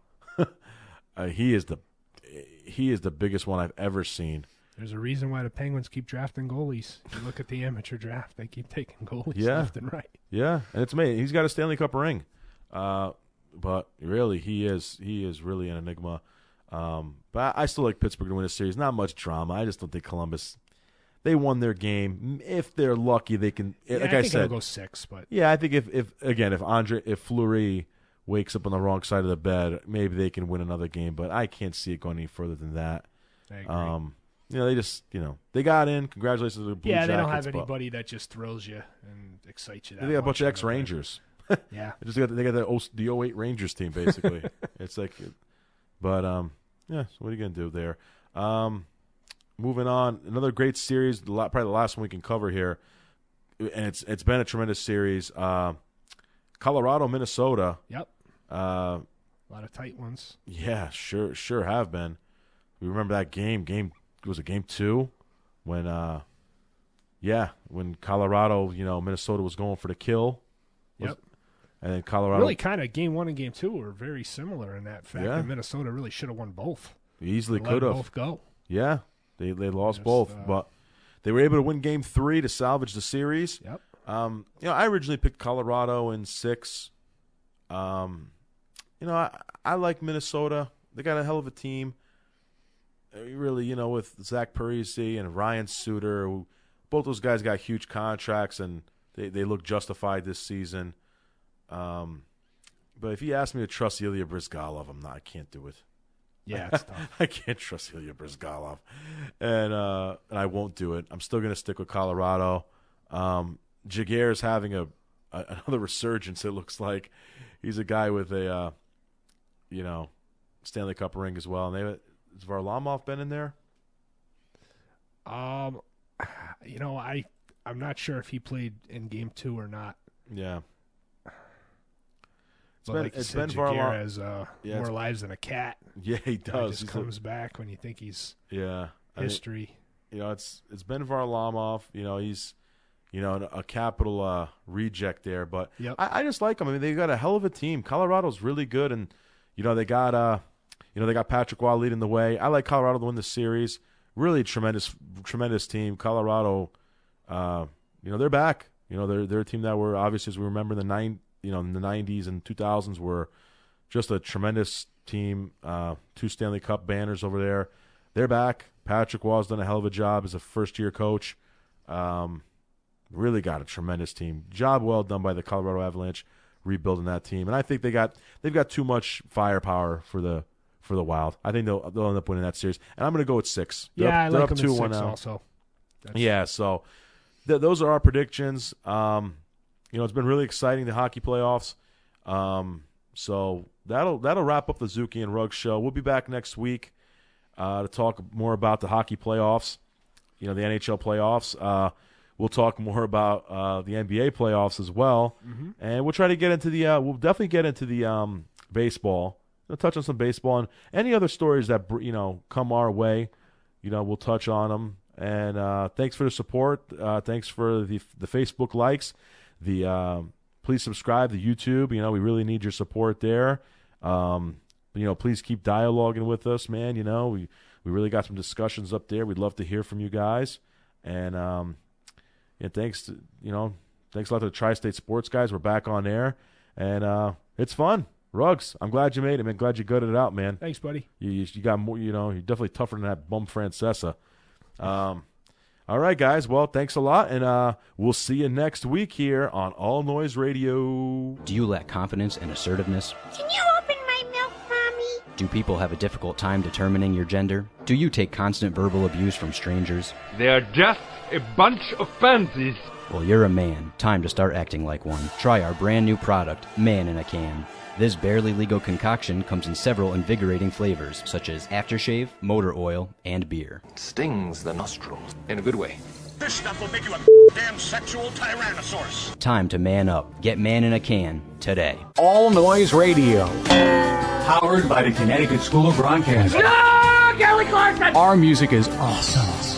B: He is the biggest one I've ever seen.
C: There's a reason why the Penguins keep drafting goalies. You look at the amateur draft; they keep taking goalies left and right.
B: Yeah, and it's amazing. He's got a Stanley Cup ring, but really, he is really an enigma. But I still like Pittsburgh to win a series. Not much drama. I just don't think Columbus. They won their game. If they're lucky, they can.
C: Yeah,
B: like
C: I
B: I
C: think
B: said,
C: it'll go 6. But
B: yeah, I think if Fleury wakes up on the wrong side of the bed, maybe they can win another game. But I can't see it going any further than that.
C: I agree.
B: They just, they got in. Congratulations to the Blue Jackets.
C: Yeah, they don't have anybody that just thrills you and excites you.
B: They got a bunch of ex-Rangers.
C: Yeah.
B: they got the 08 Rangers team, basically. It's like, but, so what are you going to do there? Moving on, another great series, probably the last one we can cover here, and it's been a tremendous series. Colorado, Minnesota.
C: Yep. A lot of tight ones.
B: Yeah, sure have been. We remember that game. Was it game 2 when Colorado, Minnesota was going for the kill.
C: Yep.
B: And then Colorado
C: really kind of game 1 and game 2 were very similar in that fact that Minnesota really should have won both.
B: Easily could have.
C: Both go.
B: Yeah, they lost both, but they were able to win game 3 to salvage the series.
C: Yep.
B: I originally picked Colorado in 6. I like Minnesota. They got a hell of a team. Really, with Zach Parise and Ryan Suter, who both those guys got huge contracts, and they look justified this season. But if you ask me to trust Ilya Brizgalov, I can't do it.
C: Yeah, it's tough.
B: I can't trust Ilya Brizgalov, and I won't do it. I'm still going to stick with Colorado. Jaguar's having another resurgence. It looks like he's a guy with a Stanley Cup ring as well. And has Varlamov been in there?
C: I'm not sure if he played in game 2 or not.
B: Yeah.
C: It's been Jaguar has more lives than a cat.
B: Yeah, he does.
C: He just comes back when you think he's history.
B: It's Ben Varlamov. He's a capital reject there, but I just like him. I mean, they got a hell of a team. Colorado's really good, and they got Patrick Waugh leading the way. I like Colorado to win the series. Really tremendous team. Colorado, they're back. They're a team that were obviously, as we remember, in the 90s and 2000s were just a tremendous team. 2 Stanley Cup banners over there. They're back. Patrick Waugh's done a hell of a job as a first-year coach. Really got a tremendous team. Job well done by the Colorado Avalanche rebuilding that team. And I think they've got too much firepower for the Wild. I think they'll end up winning that series. And I'm going to go with 6.
C: I like them at 6 also.
B: So those are our predictions. It's been really exciting, the hockey playoffs. So that'll wrap up the Zuki and Ruggs Show. We'll be back next week to talk more about the hockey playoffs, the NHL playoffs. We'll talk more about the NBA playoffs as well, and we'll try to get into we'll definitely get into the baseball. We'll touch on some baseball and any other stories that come our way. We'll touch on them. And thanks for the support. Thanks for the Facebook likes. Please subscribe to YouTube. We really need your support there. Please keep dialoguing with us, man. We really got some discussions up there. We'd love to hear from you guys. And thanks a lot to the Tri-State Sports guys. We're back on air, and it's fun. Ruggs, I'm glad you made it, man. Glad you gutted it out, man.
C: Thanks, buddy.
B: You got more. You're definitely tougher than that bum Francesa. All right, guys. Well, thanks a lot, and we'll see you next week here on All Noise Radio.
K: Do you lack confidence and assertiveness?
L: Can you open my milk, Mommy?
K: Do people have a difficult time determining your gender? Do you take constant verbal abuse from strangers?
M: They're just a bunch of pansies.
K: Well, you're a man. Time to start acting like one. Try our brand new product, Man in a Can. This barely legal concoction comes in several invigorating flavors, such as aftershave, motor oil, and beer.
H: It stings the nostrils in a good way.
N: This stuff will make you a damn sexual tyrannosaurus.
K: Time to man up. Get Man in a Can today.
A: All Noise Radio. Powered by the Connecticut School of Broadcasting.
N: No, Kelly Clarkson!
A: Our music is awesome.